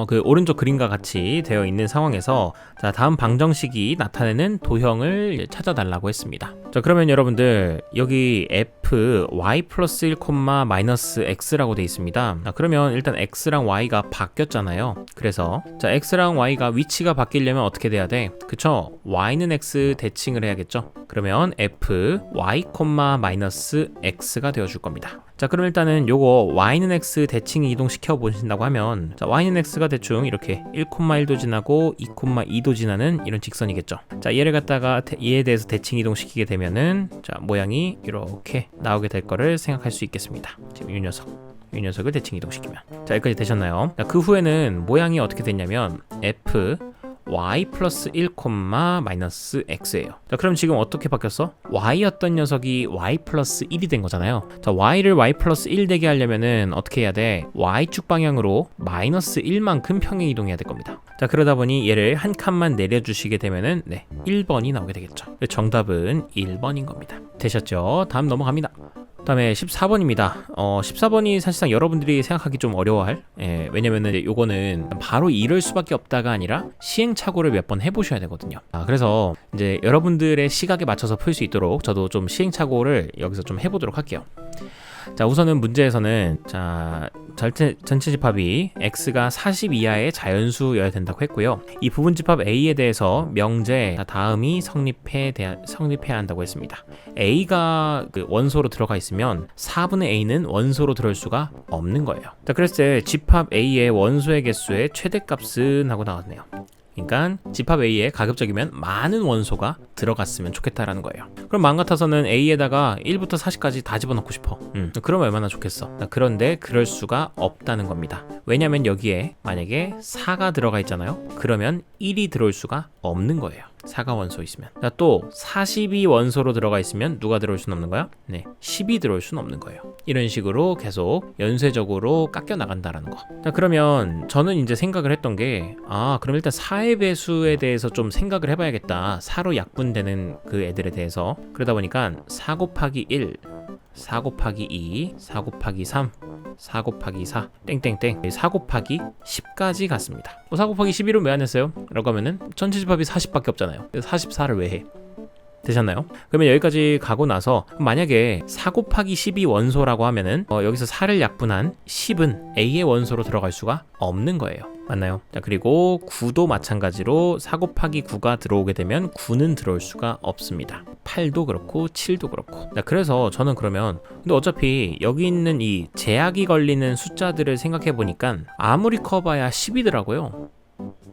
그 오른쪽 그림과 같이 되어 있는 상황에서 자, 다음 방정식이 나타내는 도형을 찾아달라고 했습니다. 자, 그러면 여러분들 여기 f y 플러스 1, 마이너스 x라고 되어 있습니다. 자, 그러면 일단 x랑 y가 바뀌었잖아요. 그래서 자, x랑 y가 위치가 바뀌려면 어떻게 돼야 돼? 그쵸? y는 x 대칭을 해야겠죠? 그러면 f y, 마이너스 x가 되어줄 겁니다. 자, 그럼 일단은 요거 y는 x 대칭 이동시켜 보신다고 하면 자, y는 x가 대충 이렇게 1,1도 지나고 2,2도 지나는 이런 직선이겠죠. 자, 얘를 갖다가 얘에 대해서 대칭 이동시키게 되면은 자, 모양이 이렇게 나오게 될 거를 생각할 수 있겠습니다. 지금 이 녀석을 대칭 이동시키면 자, 여기까지 되셨나요? 자, 그 후에는 모양이 어떻게 됐냐면 f y 플러스 1, 마이너스 x예요. 자, 그럼 지금 어떻게 바뀌었어? y였던 녀석이 y 플러스 1이 된 거잖아요. 자, y를 y 플러스 1 되게 하려면은 어떻게 해야 돼? y축 방향으로 마이너스 1만큼 평행 이동해야 될 겁니다. 자, 그러다 보니 얘를 한 칸만 내려주시게 되면은 1번이 나오게 되겠죠. 정답은 1번인 겁니다. 되셨죠? 다음 넘어갑니다. 다음에 14번입니다. 14번이 사실상 여러분들이 생각하기 좀 어려워할, 왜냐면은 요거는 바로 이럴 수밖에 없다가 아니라 시행착오를 몇 번 해보셔야 되거든요. 그래서 이제 여러분들의 시각에 맞춰서 풀 수 있도록 저도 좀 시행착오를 여기서 좀 해보도록 할게요. 자, 우선은 문제에서는 전체 집합이 x가 40 이하의 자연수여야 된다고 했고요. 이 부분집합 a에 대해서 명제 다음이 성립해야 한다고 했습니다. a가 그 원소로 들어가 있으면 4분의 a는 원소로 들어올 수가 없는 거예요. 자, 그랬을 때 집합 a의 원소의 개수의 최대값은 하고 나왔네요. 그러니까 집합 A에 가급적이면 많은 원소가 들어갔으면 좋겠다라는 거예요. 그럼 마음 같아서는 A에다가 1부터 40까지 다 집어넣고 싶어. 그럼 얼마나 좋겠어. 그런데 그럴 수가 없다는 겁니다. 왜냐면 여기에 만약에 4가 들어가 있잖아요. 그러면 1이 들어올 수가 없는 거예요. 4가 원소 있으면. 자, 또 40이 원소로 들어가 있으면 누가 들어올 수는 없는 거야? 10이 들어올 수는 없는 거예요. 이런 식으로 계속 연쇄적으로 깎여 나간다라는 거. 자, 그러면 저는 이제 생각을 했던 게 그럼 일단 4의 배수에 대해서 좀 생각을 해봐야겠다. 4로 약분되는 그 애들에 대해서. 그러다 보니까 4 곱하기 1, 4 곱하기 2, 4 곱하기 3, 4 곱하기 4, 땡땡땡 4 곱하기 10까지 갔습니다. 4 곱하기 11은 왜 안 했어요? 라고 하면은 전체 집합이 40밖에 없잖아요. 44를 왜 해? 되셨나요? 그러면 여기까지 가고 나서 만약에 4 곱하기 10이 원소라고 하면은 여기서 4를 약분한 10은 A의 원소로 들어갈 수가 없는 거예요. 맞나요? 자, 그리고 9도 마찬가지로 4 곱하기 9가 들어오게 되면 9는 들어올 수가 없습니다. 8도 그렇고 7도 그렇고. 자, 그래서 저는 그러면 근데 어차피 여기 있는 이 제약이 걸리는 숫자들을 생각해 보니까 아무리 커봐야 10이더라고요.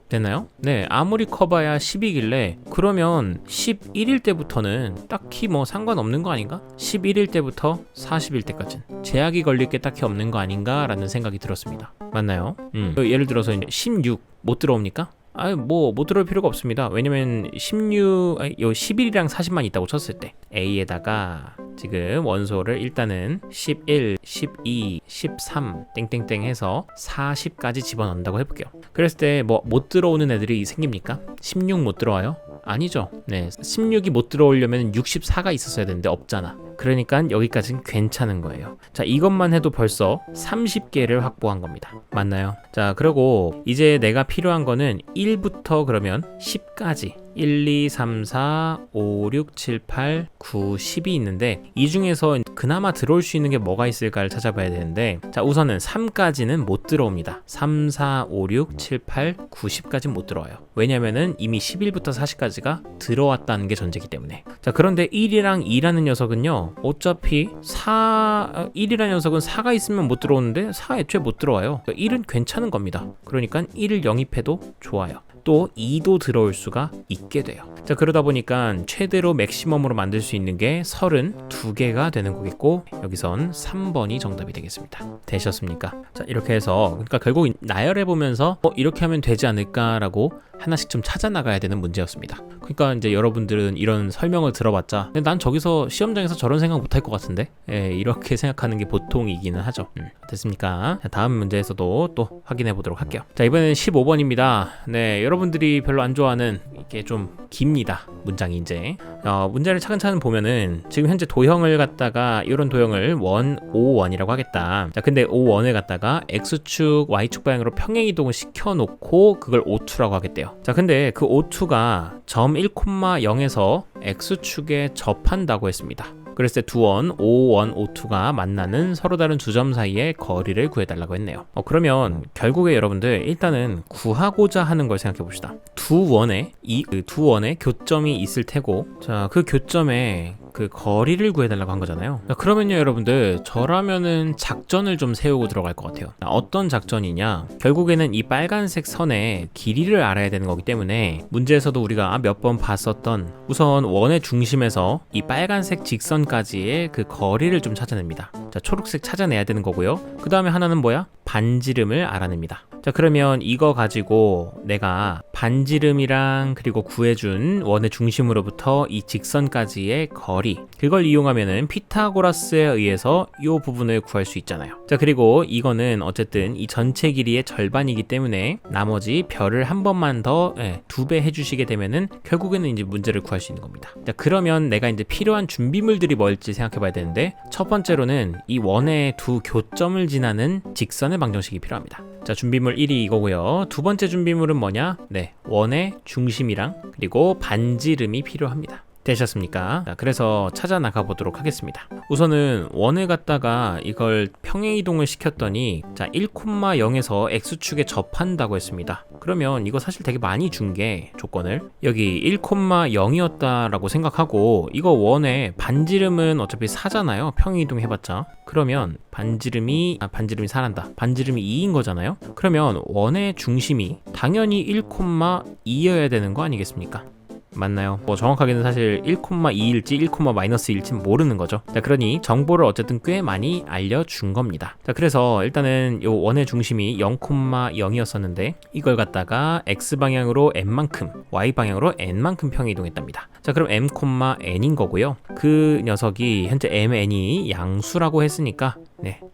됐나요? 네, 아무리 커봐야 10이길래 그러면 11일 때부터는 딱히 뭐 상관없는 거 아닌가? 11일 때부터 40일 때까지는 제약이 걸릴 게 딱히 없는 거 아닌가 라는 생각이 들었습니다. 맞나요? 예를 들어서 이제 16 못 들어옵니까? 뭐 못 들어올 필요가 없습니다. 왜냐면 11이랑 40만 있다고 쳤을 때 A에다가 지금 원소를 일단은 11, 12, 13 땡땡땡 해서 40까지 집어넣는다고 해볼게요. 그랬을 때 뭐 못 들어오는 애들이 생깁니까? 16 못 들어와요? 아니죠. 네, 16이 못 들어오려면 64가 있었어야 되는데 없잖아. 그러니까 여기까지는 괜찮은 거예요. 자, 이것만 해도 벌써 30개를 확보한 겁니다. 맞나요? 자, 그리고 이제 내가 필요한 거는 1부터 그러면 10까지 1, 2, 3, 4, 5, 6, 7, 8, 9, 10이 있는데 이 중에서 그나마 들어올 수 있는 게 뭐가 있을까를 찾아봐야 되는데 자, 우선은 3까지는 못 들어옵니다. 3, 4, 5, 6, 7, 8, 9, 10까지는 못 들어와요. 왜냐면은 이미 11부터 40까지가 들어왔다는 게 전제이기 때문에. 자, 그런데 1이랑 2라는 녀석은요 어차피 1이라는 녀석은 4가 있으면 못 들어오는데 4 애초에 못 들어와요. 1은 괜찮은 겁니다. 그러니까 1을 영입해도 좋아요. 또 2도 들어올 수가 있게 돼요. 자, 그러다 보니까 최대로 맥시멈으로 만들 수 있는 게 32개가 되는 거겠고 여기선 3번이 정답이 되겠습니다. 되셨습니까? 자, 이렇게 해서 그러니까 결국 나열해 보면서 이렇게 하면 되지 않을까라고 하나씩 좀 찾아 나가야 되는 문제였습니다. 그러니까 이제 여러분들은 이런 설명을 들어봤자 근데 난 저기서 시험장에서 저런 생각 못할 것 같은데 이렇게 생각하는 게 보통이기는 하죠. 됐습니까? 자, 다음 문제에서도 또 확인해 보도록 할게요. 자, 이번에는 15번입니다. 네, 여러분들이 별로 안 좋아하는 이게 좀 깁니다. 문장이 이제 문제를 차근차근 보면은 지금 현재 도형을 갖다가 이런 도형을 5원이라고 하겠다. 자, 근데 5원을 갖다가 x축, y축 방향으로 평행 이동을 시켜놓고 그걸 O2라고 하겠대요. 자, 근데 그 O2가 점 1,0에서 x축에 접한다고 했습니다. 그랬을 때 두 원, O1, O2가 만나는 서로 다른 두 점 사이의 거리를 구해달라고 했네요. 그러면 결국에 여러분들 일단은 구하고자 하는 걸 생각해 봅시다. 두 원에 두 원의 교점이 있을 테고 자, 그 교점에 그 거리를 구해달라고 한 거잖아요. 그러면요 여러분들 저라면은 작전을 좀 세우고 들어갈 것 같아요. 어떤 작전이냐, 결국에는 이 빨간색 선의 길이를 알아야 되는 거기 때문에 문제에서도 우리가 몇 번 봤었던 우선 원의 중심에서 이 빨간색 직선까지의 그 거리를 좀 찾아냅니다. 자, 초록색 찾아내야 되는 거고요. 그 다음에 하나는 뭐야? 반지름을 알아냅니다. 자, 그러면 이거 가지고 내가 반지름이랑 그리고 구해준 원의 중심으로부터 이 직선까지의 거리, 그걸 이용하면은 피타고라스에 의해서 이 부분을 구할 수 있잖아요. 자, 그리고 이거는 어쨌든 이 전체 길이의 절반이기 때문에 나머지 별을 한 번만 더 2배 해주시게 되면은 결국에는 이제 문제를 구할 수 있는 겁니다. 자, 그러면 내가 이제 필요한 준비물들이 뭘지 생각해 봐야 되는데, 첫 번째로는 이 원의 두 교점을 지나는 직선의 방정식이 필요합니다. 자, 준비물 1이 이거고요. 두 번째 준비물은 뭐냐? 원의 중심이랑 그리고 반지름이 필요합니다. 되셨습니까? 자, 그래서 찾아 나가 보도록 하겠습니다. 우선은 원을 갖다가 이걸 평행 이동을 시켰더니 자, 1,0에서 x축에 접한다고 했습니다. 그러면 이거 사실 되게 많이 준 게 조건을 여기 1,0이었다라고 생각하고, 이거 원의 반지름은 어차피 4잖아요. 평행 이동 해봤자. 그러면 반지름이 4란다. 반지름이 2인 거잖아요. 그러면 원의 중심이 당연히 1,2여야 되는 거 아니겠습니까? 맞나요? 뭐 정확하게는 사실 1,2일지 1,-1일지 모르는 거죠. 자, 그러니 정보를 어쨌든 꽤 많이 알려준 겁니다. 자, 그래서 일단은 요 원의 중심이 0,0이었었는데 이걸 갖다가 x방향으로 n만큼, y방향으로 n만큼 평이동했답니다. 자, 그럼 m,n인 거고요. 그 녀석이 현재 mn이 양수라고 했으니까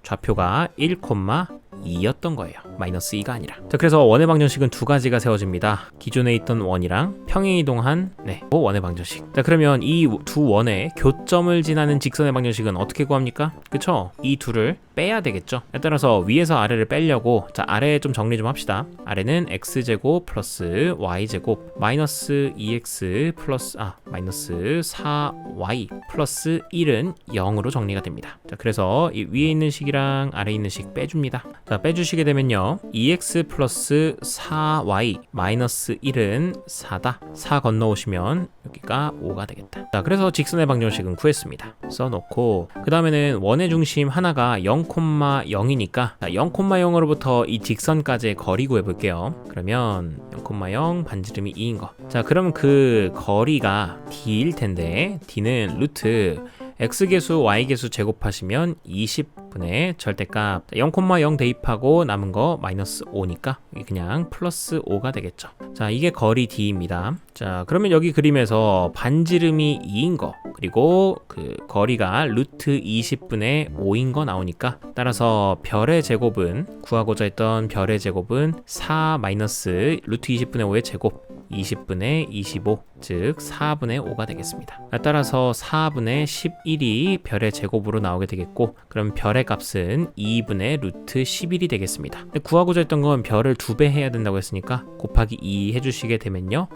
좌표가 1,2였던 거예요. -2가 아니라. 자, 그래서 원의 방정식은 두 가지가 세워집니다. 기존에 있던 원이랑 평행 이동한 원의 방정식. 자, 그러면 이 두 원의 교점을 지나는 직선의 방정식은 어떻게 구합니까? 그쵸? 이 둘을 빼야 되겠죠. 따라서 위에서 아래를 빼려고, 자, 아래 좀 정리 좀 합시다. 아래는 x제곱 플러스 y제곱 마이너스 2x 플러스 마이너스 4y 플러스 1은 0으로 정리가 됩니다. 자, 그래서 이 위에 있는 식이랑 아래에 있는 식 빼줍니다. 자, 빼주시게 되면요, 2x 플러스 4y 마이너스 1은 4다. 4 건너오시면 여기가 5가 되겠다. 자, 그래서 직선의 방정식은 구했습니다. 써놓고 그 다음에는 원의 중심 하나가 0,0이니까 0,0으로부터 이 직선까지의 거리 구해볼게요. 그러면 0,0 반지름이 2인 거. 자, 그럼 그 거리가 d일 텐데 d는 루트 x계수 y계수 제곱하시면 20분의 절대값 0,0 대입하고 남은 거 마이너스 5니까 그냥 플러스 5가 되겠죠. 자, 이게 거리 d입니다. 자, 그러면 여기 그림에서 반지름이 2인 거, 그리고 그 거리가 루트 20분의 5인 거 나오니까, 따라서 별의 제곱은, 구하고자 했던 별의 제곱은 4 마이너스 루트 20분의 5의 제곱 20분의 25, 즉 4분의 5가 되겠습니다. 따라서 4분의 11이 별의 제곱으로 나오게 되겠고, 그럼 별의 값은 2분의 루트 11이 되겠습니다. 구하고자 했던 건 별을 2배 해야 된다고 했으니까 곱하기 2 해주시게 되면요,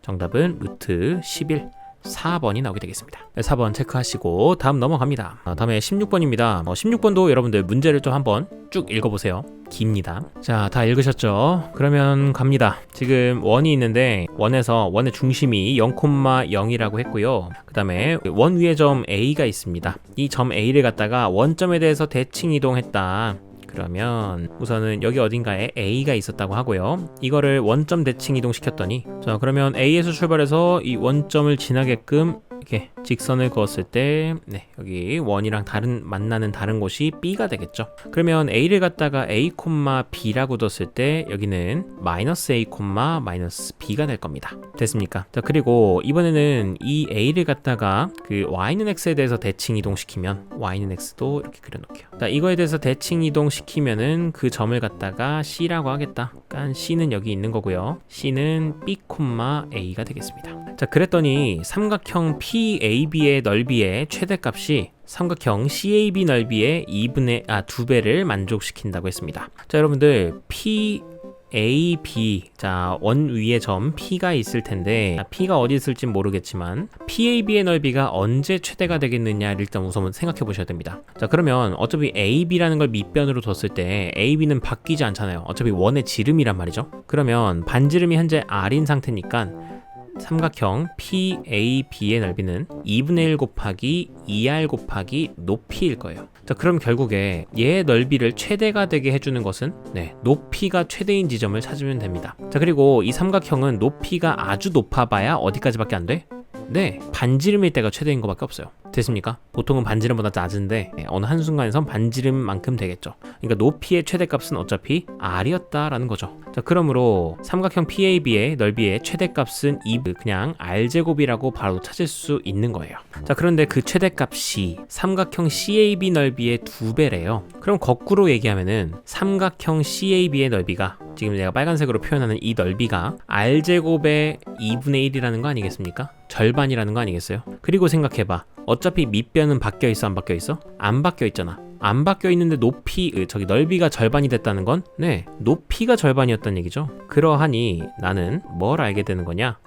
정답은 루트 11 4번이 나오게 되겠습니다. 4번 체크하시고 다음 넘어갑니다. 다음에 16번입니다. 16번도 여러분들 문제를 좀 한번 쭉 읽어보세요. 깁니다. 자, 다 읽으셨죠? 그러면 갑니다. 지금 원이 있는데 원에서 원의 중심이 0,0이라고 했고요. 그 다음에 원 위에 점 A가 있습니다. 이 점 A를 갖다가 원점에 대해서 대칭 이동했다. 그러면 우선은 여기 어딘가에 A가 있었다고 하고요. 이거를 원점 대칭 이동시켰더니, 자, 그러면 A에서 출발해서 이 원점을 지나게끔 이렇게 직선을 그었을 때 여기 원이랑 만나는 다른 곳이 B가 되겠죠. 그러면 A를 갖다가 A, B라고 뒀을 때 여기는 마이너스 A, 마이너스 B가 될 겁니다. 됐습니까? 자, 그리고 이번에는 이 A를 갖다가 그 Y는 X에 대해서 대칭 이동시키면 Y는 X도 이렇게 그려놓을게요. 자, 이거에 대해서 대칭 이동시키면은 그 점을 갖다가 C라고 하겠다. 그러니까 C는 여기 있는 거고요. C는 B, A가 되겠습니다. 자, 그랬더니 삼각형 PAB의 넓이의 최대값이 삼각형 CAB 넓이의 2배를 만족시킨다고 했습니다. 자, 여러분들 PAB, 자, 원 위에 점 P가 있을 텐데, P가 어디 있을지 모르겠지만 PAB의 넓이가 언제 최대가 되겠느냐를 일단 우선 생각해 보셔야 됩니다. 자, 그러면 어차피 AB라는 걸 밑변으로 뒀을 때 AB는 바뀌지 않잖아요. 어차피 원의 지름이란 말이죠. 그러면 반지름이 현재 R인 상태니까 삼각형 PAB의 넓이는 2분의 1 곱하기 2R 곱하기 높이일 거예요. 자, 그럼 결국에 얘의 넓이를 최대가 되게 해주는 것은 높이가 최대인 지점을 찾으면 됩니다. 자, 그리고 이 삼각형은 높이가 아주 높아봐야 어디까지밖에 안 돼? 네, 반지름일 때가 최대인 것밖에 없어요. 됐습니까? 보통은 반지름보다 낮은데 어느 한순간에선 반지름만큼 되겠죠. 그러니까 높이의 최대값은 어차피 r이었다라는 거죠. 자, 그러므로 삼각형 PAB의 넓이의 최대값은 그냥 r제곱이라고 바로 찾을 수 있는 거예요. 자, 그런데 그 최대값이 삼각형 CAB 넓이의 2배래요. 그럼 거꾸로 얘기하면은 삼각형 CAB의 넓이가 지금 내가 빨간색으로 표현하는 이 넓이가 r제곱의 2분의 1이라는 거 아니겠습니까? 절반이라는 거 아니겠어요? 그리고 생각해봐. 어차피 밑변은 바뀌어 있어, 안 바뀌어 있어? 안 바뀌어 있잖아. 안 바뀌어 있는데 넓이가 절반이 됐다는 건 네, 높이가 절반이었다는 얘기죠. 그러하니 나는 뭘 알게 되는 거냐?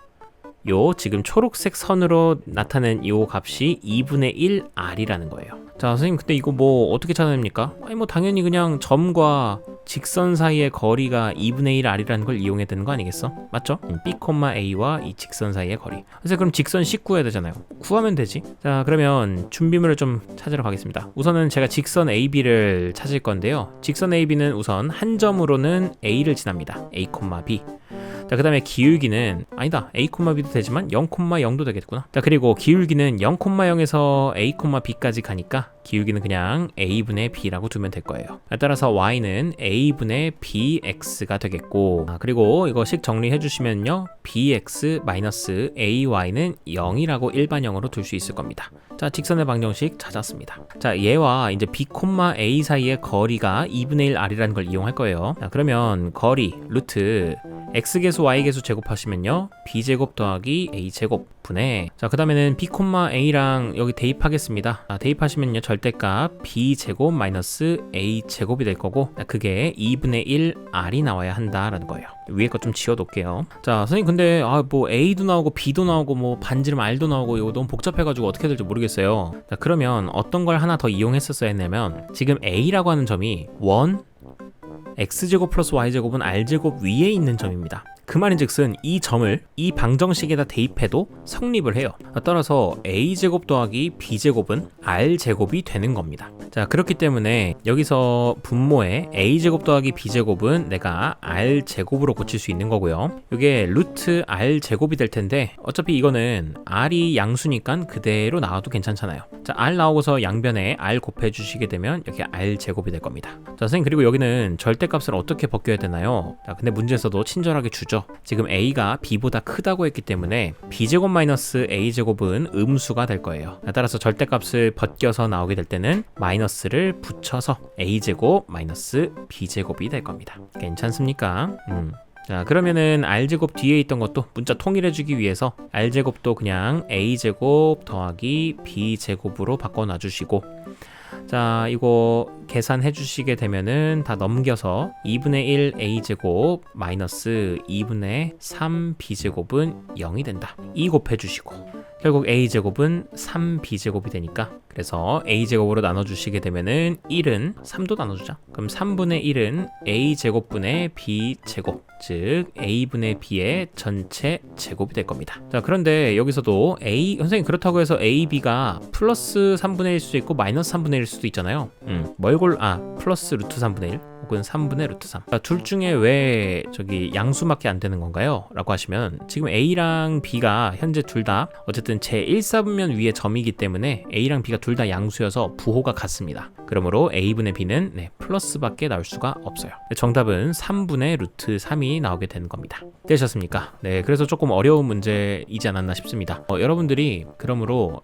요 지금 초록색 선으로 나타낸 요 값이 2분의 1 r이라는 거예요. 자, 선생님 근데 이거 뭐 어떻게 찾아냅니까? 아니 뭐 당연히 그냥 점과 직선 사이의 거리가 2분의 1 r이라는 걸 이용해야 되는 거 아니겠어? 맞죠? B, A와 이 직선 사이의 거리. 그래서 그럼 직선 식 구해야 되잖아요. 구하면 되지. 자, 그러면 준비물을 좀 찾으러 가겠습니다. 우선은 제가 직선 AB를 찾을 건데요. 직선 AB는 우선 한 점으로는 A를 지납니다. A, B. 자, 그 다음에 기울기는 아니다, A, B도 되지만 0,0도 되겠구나. 자, 그리고 기울기는 0,0에서 A, B까지 가니까 기울기는 그냥 A분의 B라고 두면 될 거예요. 따라서 Y는 A분의 BX가 되겠고, 그리고 이거 식 정리해 주시면요, BX-AY는 0이라고 일반형으로 둘 수 있을 겁니다. 자, 직선의 방정식 찾았습니다. 자, 얘와 이제 B, A 사이의 거리가 2분의 1 r이라는 걸 이용할 거예요. 자, 그러면 거리 루트 x계수 y계수 제곱하시면요, b제곱 더하기 a제곱 분의, 자, 그 다음에는 b, a랑 여기 대입하겠습니다. 자, 대입하시면요, 절대값 b제곱 마이너스 a제곱이 될 거고, 그게 2분의 1 r이 나와야 한다라는 거예요. 위에 거 좀 지워둘게요. 자, 선생님 근데 뭐 a도 나오고 b도 나오고 뭐 반지름 r도 나오고 이거 너무 복잡해가지고 어떻게 될지 모르겠어요. 자, 그러면 어떤 걸 하나 더 이용했었어야 했냐면, 지금 a라고 하는 점이 x제곱 플러스 y제곱은 r제곱 위에 있는 점입니다. 그 말인즉슨 이 점을 이 방정식에다 대입해도 성립을 해요. 따라서 a제곱 더하기 b제곱은 r제곱이 되는 겁니다. 자, 그렇기 때문에 여기서 분모에 a제곱 더하기 b제곱은 내가 r제곱으로 고칠 수 있는 거고요. 이게 루트 r제곱이 될 텐데 어차피 이거는 r이 양수니까 그대로 나와도 괜찮잖아요. 자, r 나오고서 양변에 r 곱해 주시게 되면 이렇게 r제곱이 될 겁니다. 자, 선생님 그리고 여기는 절대값을 어떻게 벗겨야 되나요? 자, 근데 문제에서도 친절하게 주죠. 지금 a가 b보다 크다고 했기 때문에 b제곱 마이너스 a제곱은 음수가 될 거예요. 따라서 절대값을 벗겨서 나오게 될 때는 마이너스를 붙여서 a제곱 마이너스 b제곱이 될 겁니다. 괜찮습니까? 자, 그러면은 r제곱 뒤에 있던 것도 문자 통일해주기 위해서 r제곱도 그냥 a제곱 더하기 b제곱으로 바꿔놔 주시고, 자, 이거 계산해 주시게 되면은 다 넘겨서 2분의 1 a제곱 마이너스 2분의 3 b제곱은 0이 된다. 2 곱해 주시고 결국 a제곱은 3b제곱이 되니까, 그래서 a제곱으로 나눠주시게 되면은 1은 3도 나눠주자. 그럼 3분의 1은 a제곱분의 b제곱, 즉 a분의 b의 전체 제곱이 될 겁니다. 자, 그런데 여기서도 선생님 그렇다고 해서 ab가 플러스 3분의 1일 수도 있고 마이너스 3분의 1일 수도 있잖아요. 플러스 루트 3분의 1 혹은 3분의 루트 3. 자, 둘 중에 왜 저기 양수밖에 안 되는 건가요? 라고 하시면, 지금 a랑 b가 현재 둘 다 어쨌든 제 1사분면 위의 점이기 때문에 a랑 b가 둘 다 양수여서 부호가 같습니다. 그러므로 a분의 b는 플러스밖에 나올 수가 없어요. 정답은 3분의 루트 3이 나오게 되는 겁니다. 되셨습니까? 네, 그래서 조금 어려운 문제이지 않았나 싶습니다. 여러분들이 그러므로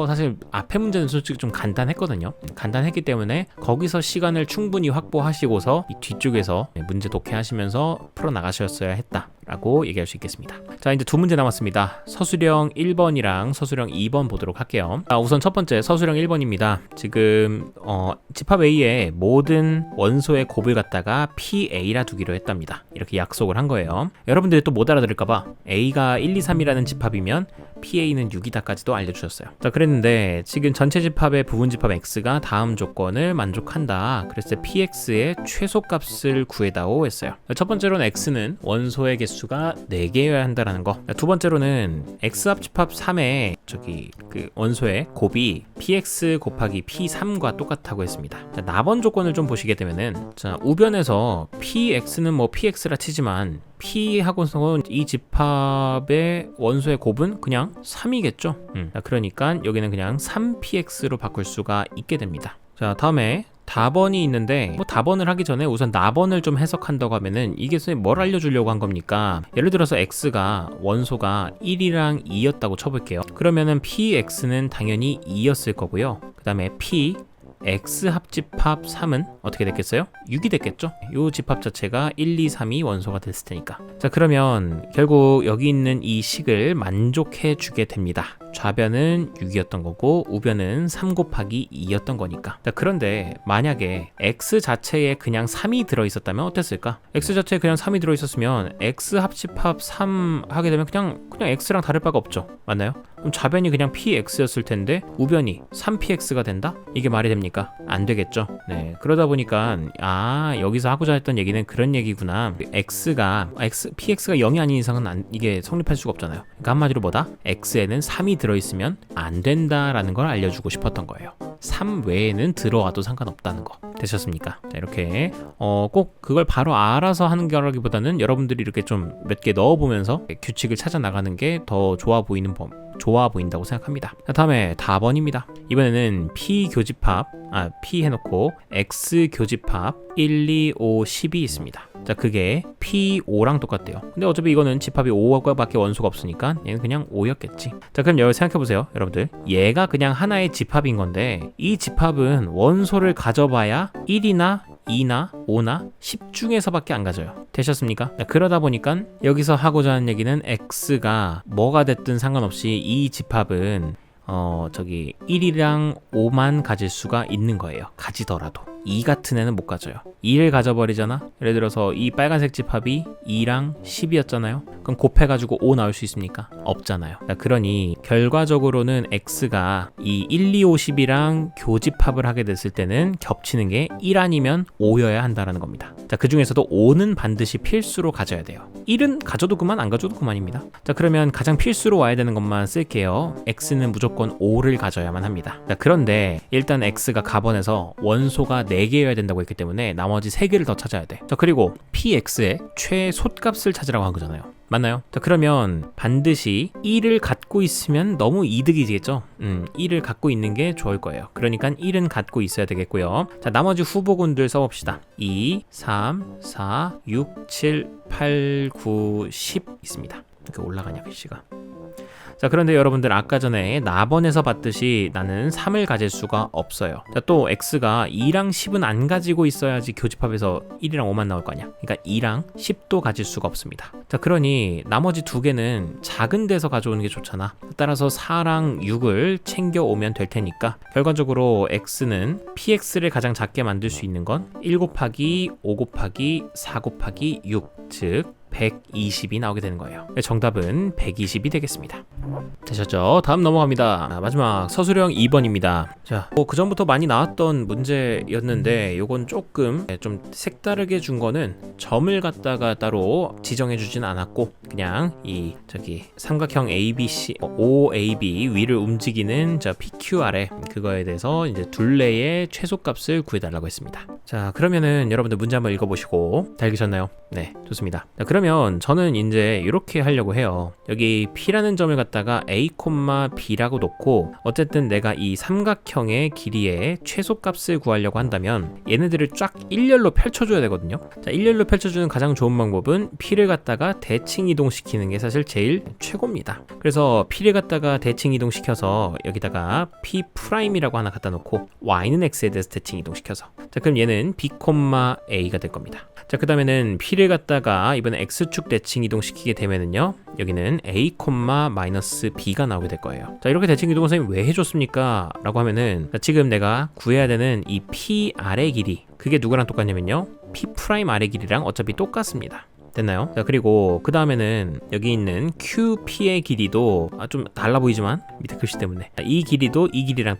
사실 앞에 문제는 솔직히 좀 간단했거든요. 간단했기 때문에 거기서 시간을 충분히 확보하시고서 이 뒤쪽에서 문제 독해하시면서 풀어나가셨어야 했다라고 얘기할 수 있겠습니다. 자, 이제 두 문제 남았습니다. 서술형 1번이랑 서술형 2번 보도록 할게요. 우선 첫 번째 서술형 1번입니다. 지금 집합 A의 모든 원소의 곱을 갖다가 PA라 두기로 했답니다. 이렇게 약속을 한 거예요. 여러분들이 또 못 알아들을까봐 A가 1, 2, 3이라는 집합이면 PA는 6이다까지도 알려주셨어요. 자, 그랬는데 지금 전체 집합의 부분 집합 X가 다음 조건을 만족한다. 그래서 PX의 최소값을 구해다오 했어요. 첫 번째로는 X는 원소의 개수 가짓수가 4개여야 한다라는 거. 두 번째로는 x 합집합 3의 그 원소의 곱이 px 곱하기 p3과 똑같다고 했습니다. 자, 나번 조건을 좀 보시게 되면은, 자, 우변에서 px는 뭐 px라 치지만 p하고서는 이 집합의 원소의 곱은 그냥 3이겠죠. 그러니까 여기는 그냥 3px로 바꿀 수가 있게 됩니다. 자, 다음에 답원이 있는데, 뭐 답원을 하기 전에 우선 나번을 좀 해석한다고 하면은 이게 선생님 뭘 알려주려고 한 겁니까? 예를 들어서 x가 원소가 1이랑 2였다고 쳐볼게요. 그러면은 px는 당연히 2였을 거고요. 그 다음에 p x 합집합 3은 어떻게 됐겠어요? 6이 됐겠죠? 이 집합 자체가 1, 2, 3이 원소가 됐을 테니까. 자, 그러면 결국 여기 있는 이 식을 만족해 주게 됩니다. 좌변은 6이었던 거고 우변은 3 곱하기 2였던 거니까. 자, 그런데 만약에 x 자체에 그냥 3이 들어있었다면 어땠을까? x 자체에 그냥 3이 들어있었으면 x 합집합 3 하게 되면 그냥 x랑 다를 바가 없죠. 맞나요? 그럼 좌변이 그냥 px였을 텐데 우변이 3px가 된다? 이게 말이 됩니까? 안 되겠죠. 네, 그러다 보니까 여기서 하고자 했던 얘기는 그런 얘기구나. px가 0이 아닌 이상은 이게 성립할 수가 없잖아요. 그러니까 한마디로 뭐다? x에는 3이 들어있으면 안 된다라는 걸 알려주고 싶었던 거예요. 3 외에는 들어와도 상관없다는 거. 되셨습니까? 자, 이렇게 꼭 그걸 바로 알아서 하는 거라기보다는 여러분들이 이렇게 좀 몇 개 넣어보면서 규칙을 찾아 나가는 게 더 좋아 보인다고 생각합니다. 자, 다음에 답원입니다. 이번에는 p 해놓고 x 교집합 1, 2, 5, 10이 있습니다. 자, 그게 p5랑 똑같대요. 근데 어차피 이거는 집합이 5밖에 원소가 없으니까 얘는 그냥 5였겠지. 자, 그럼 여러분 생각해보세요. 여러분들, 얘가 그냥 하나의 집합인 건데 이 집합은 원소를 가져봐야 1이나 2나 5나 10 중에서밖에 안 가져요. 되셨습니까? 자, 그러다 보니까 여기서 하고자 하는 얘기는 x가 뭐가 됐든 상관없이 이 집합은 1이랑 5만 가질 수가 있는 거예요. 가지더라도 2 같은 애는 못 가져요. 2를 가져버리잖아. 예를 들어서 이 빨간색 집합이 2랑 10이었잖아요. 그럼 곱해가지고 5 나올 수 있습니까? 없잖아요. 그러니 결과적으로는 x가 이 1, 2, 5, 10이랑 교집합을 하게 됐을 때는 겹치는 게 1 아니면 5여야 한다는 겁니다. 자, 그 중에서도 5는 반드시 필수로 가져야 돼요. 1은 가져도 그만, 안 가져도 그만입니다. 자, 그러면 가장 필수로 와야 되는 것만 쓸게요. x는 무조건 5를 가져야만 합니다. 자, 그런데 일단 x가 가번에서 원소가 4개여야 된다고 했기 때문에 나머지 3개를 더 찾아야 돼. 자, 그리고 px의 최소값을 찾으라고 한 거잖아요. 맞나요? 자, 그러면 반드시 1을 갖고 있으면 너무 이득이겠죠? 1을 갖고 있는 게 좋을 거예요. 그러니까 1은 갖고 있어야 되겠고요. 자, 나머지 후보군들 써봅시다. 2, 3, 4, 6, 7, 8, 9, 10 있습니다. 이렇게 올라가냐 글씨가. 자, 그런데 여러분들 아까 전에 나번에서 봤듯이 나는 3을 가질 수가 없어요. 자, 또 x가 2랑 10은 안 가지고 있어야지 교집합에서 1이랑 5만 나올 거 아니야. 그러니까 2랑 10도 가질 수가 없습니다. 자, 그러니 나머지 두 개는 작은 데서 가져오는 게 좋잖아. 따라서 4랑 6을 챙겨오면 될 테니까 결과적으로 x는 px를 가장 작게 만들 수 있는 건 1 곱하기 5 곱하기 4 곱하기 6, 즉 120이 나오게 되는 거예요. 정답은 120이 되겠습니다. 되셨죠? 다음 넘어갑니다. 마지막 서술형 2번입니다. 자, 그 전부터 많이 나왔던 문제였는데 요건 조금 좀 색다르게 준 거는 점을 갖다가 따로 지정해 주진 않았고 그냥 이 삼각형 ABC, OAB 위를 움직이는 PQR에 그거에 대해서 이제 둘레의 최소값을 구해달라고 했습니다. 자, 그러면은 여러분들 문제 한번 읽어보시고 다 읽으셨나요? 네, 좋습니다. 자, 그러면 저는 이제 이렇게 하려고 해요. 여기 P라는 점을 갖다가 A, B라고 놓고 어쨌든 내가 이 삼각형의 길이의 최소값을 구하려고 한다면 얘네들을 쫙 일렬로 펼쳐줘야 되거든요. 자, 일렬로 펼쳐주는 가장 좋은 방법은 P를 갖다가 대칭 이동시키는 게 사실 제일 최고입니다. 그래서 P를 갖다가 대칭 이동시켜서 여기다가 P'이라고 하나 갖다 놓고 Y는 X에 대해서 대칭 이동시켜서 자, 그럼 얘는 B, A가 될 겁니다. 자, 그 다음에는 P를 갖다가 이번에 X축 대칭 이동시키게 되면은요 여기는 A, B가 나오게 될 거예요. 자, 이렇게 대칭 이동을 선생님 왜 해줬습니까? 라고 하면은 지금 내가 구해야 되는 이 P 아래 길이 그게 누구랑 똑같냐면요 P' 아래 길이랑 어차피 똑같습니다. 됐나요? 자, 그리고 그 다음에는 여기 있는 QP의 길이도 좀 달라 보이지만 밑에 글씨 때문에 이 길이도 이 길이랑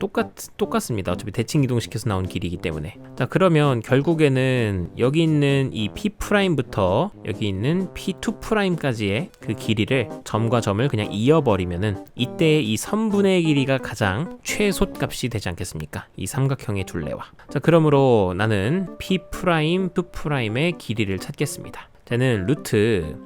똑같습니다. 어차피 대칭 이동시켜서 나온 길이기 때문에. 자, 그러면 결국에는 여기 있는 이 P'부터 여기 있는 P2'까지의 그 길이를 점과 점을 그냥 이어버리면은 이때 이 선분의 길이가 가장 최소값이 되지 않겠습니까? 이 삼각형의 둘레와. 자, 그러므로 나는 P', 2'의 길이를 찾겠습니다. 저는 루트,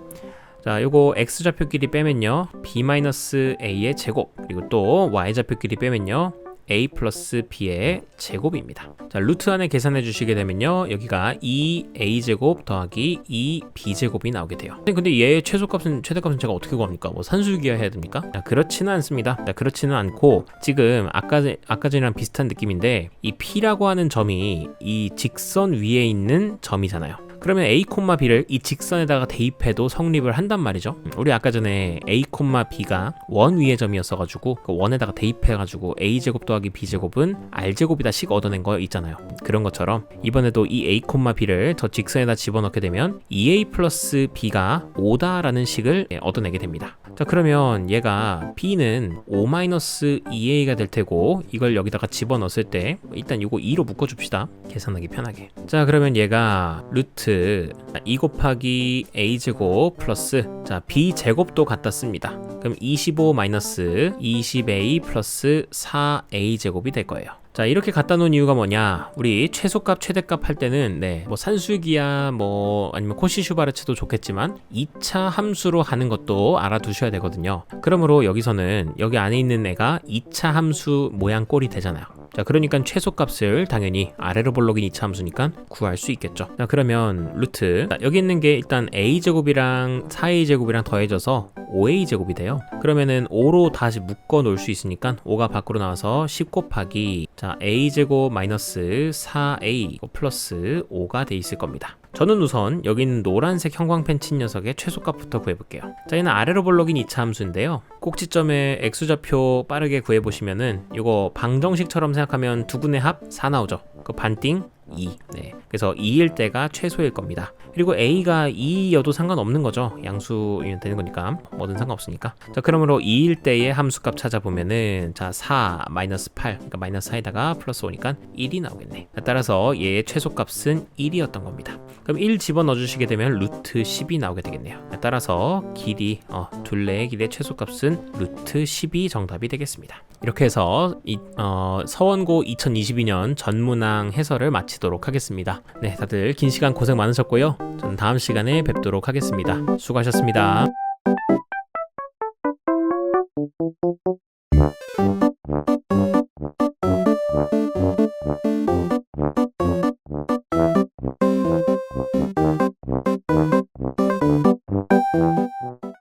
자, 요거 x좌표끼리 빼면요 b-a의 제곱, 그리고 또 y좌표끼리 빼면요 a 플러스 b의 제곱입니다. 자, 루트 안에 계산해 주시게 되면요 여기가 2a제곱 더하기 2b제곱이 나오게 돼요. 근데 얘의 최소값은 최대값은 제가 어떻게 구합니까? 뭐 산술기하 해야 됩니까? 자, 그렇지는 않습니다. 자, 그렇지는 않고 지금 아까 전이랑 비슷한 느낌인데 이 p라고 하는 점이 이 직선 위에 있는 점이잖아요. 그러면 a, b를 이 직선에다가 대입해도 성립을 한단 말이죠. 우리 아까 전에 a, b가 원 위의 점이었어가지고 그 원에다가 대입해가지고 a제곱 더하기 b제곱은 r제곱이다 식 얻어낸 거 있잖아요. 그런 것처럼 이번에도 이 a, b를 저 직선에다 집어넣게 되면 2a 플러스 b가 5다 라는 식을 얻어내게 됩니다. 자, 그러면 얘가 b는 5-2a가 될 테고 이걸 여기다가 집어넣었을 때 일단 이거 2로 묶어줍시다. 계산하기 편하게. 자, 그러면 얘가 루트 2 곱하기 a제곱 플러스, 자, b제곱도 갖다 씁니다. 그럼 25 마이너스 20a 플러스 4a제곱이 될 거예요. 자, 이렇게 갖다 놓은 이유가 뭐냐, 우리 최소값 최대값 할 때는 뭐 산술기야 뭐 아니면 코시-슈바르츠도 좋겠지만 2차 함수로 하는 것도 알아두셔야 되거든요. 그러므로 여기서는 여기 안에 있는 애가 2차 함수 모양 꼴이 되잖아요. 자, 그러니까 최소값을 당연히 아래로 볼록인 2차 함수니까 구할 수 있겠죠. 자, 그러면 루트, 자, 여기 있는 게 일단 a제곱이랑 4a제곱이랑 더해져서 5a제곱이 돼요. 그러면은 5로 다시 묶어 놓을 수 있으니까 5가 밖으로 나와서 10 곱하기, 자, a제곱 마이너스 4a 플러스 5가 돼 있을 겁니다. 저는 우선 여기 있는 노란색 형광펜 친 녀석의 최소값부터 구해볼게요. 자, 얘는 아래로 볼록인 2차 함수인데요. 꼭지점의 x좌표 빠르게 구해보시면은 이거 방정식처럼 생각하면 두근의 합 4 나오죠. 그 반띵 2. 네. 그래서 2일 때가 최소일 겁니다. 그리고 a가 2여도 상관없는 거죠. 양수이면 되는 거니까 뭐든 상관없으니까. 자, 그러므로 2일 때의 함수값 찾아보면은, 자, 4 마이너스 8, 그러니까 마이너스 4에다가 플러스 5니까 1이 나오겠네. 따라서 얘의 최소값은 1이었던 겁니다. 그럼 1 집어넣어 주시게 되면 루트 10이 나오게 되겠네요. 따라서 길이, 둘레의 길이의 최소값은 루트 10이 정답이 되겠습니다. 이렇게 해서 서원고 2022년 전문항 해설을 마치도록 하겠습니다. 네, 다들 긴 시간 고생 많으셨고요. 저는 다음 시간에 뵙도록 하겠습니다. 수고하셨습니다.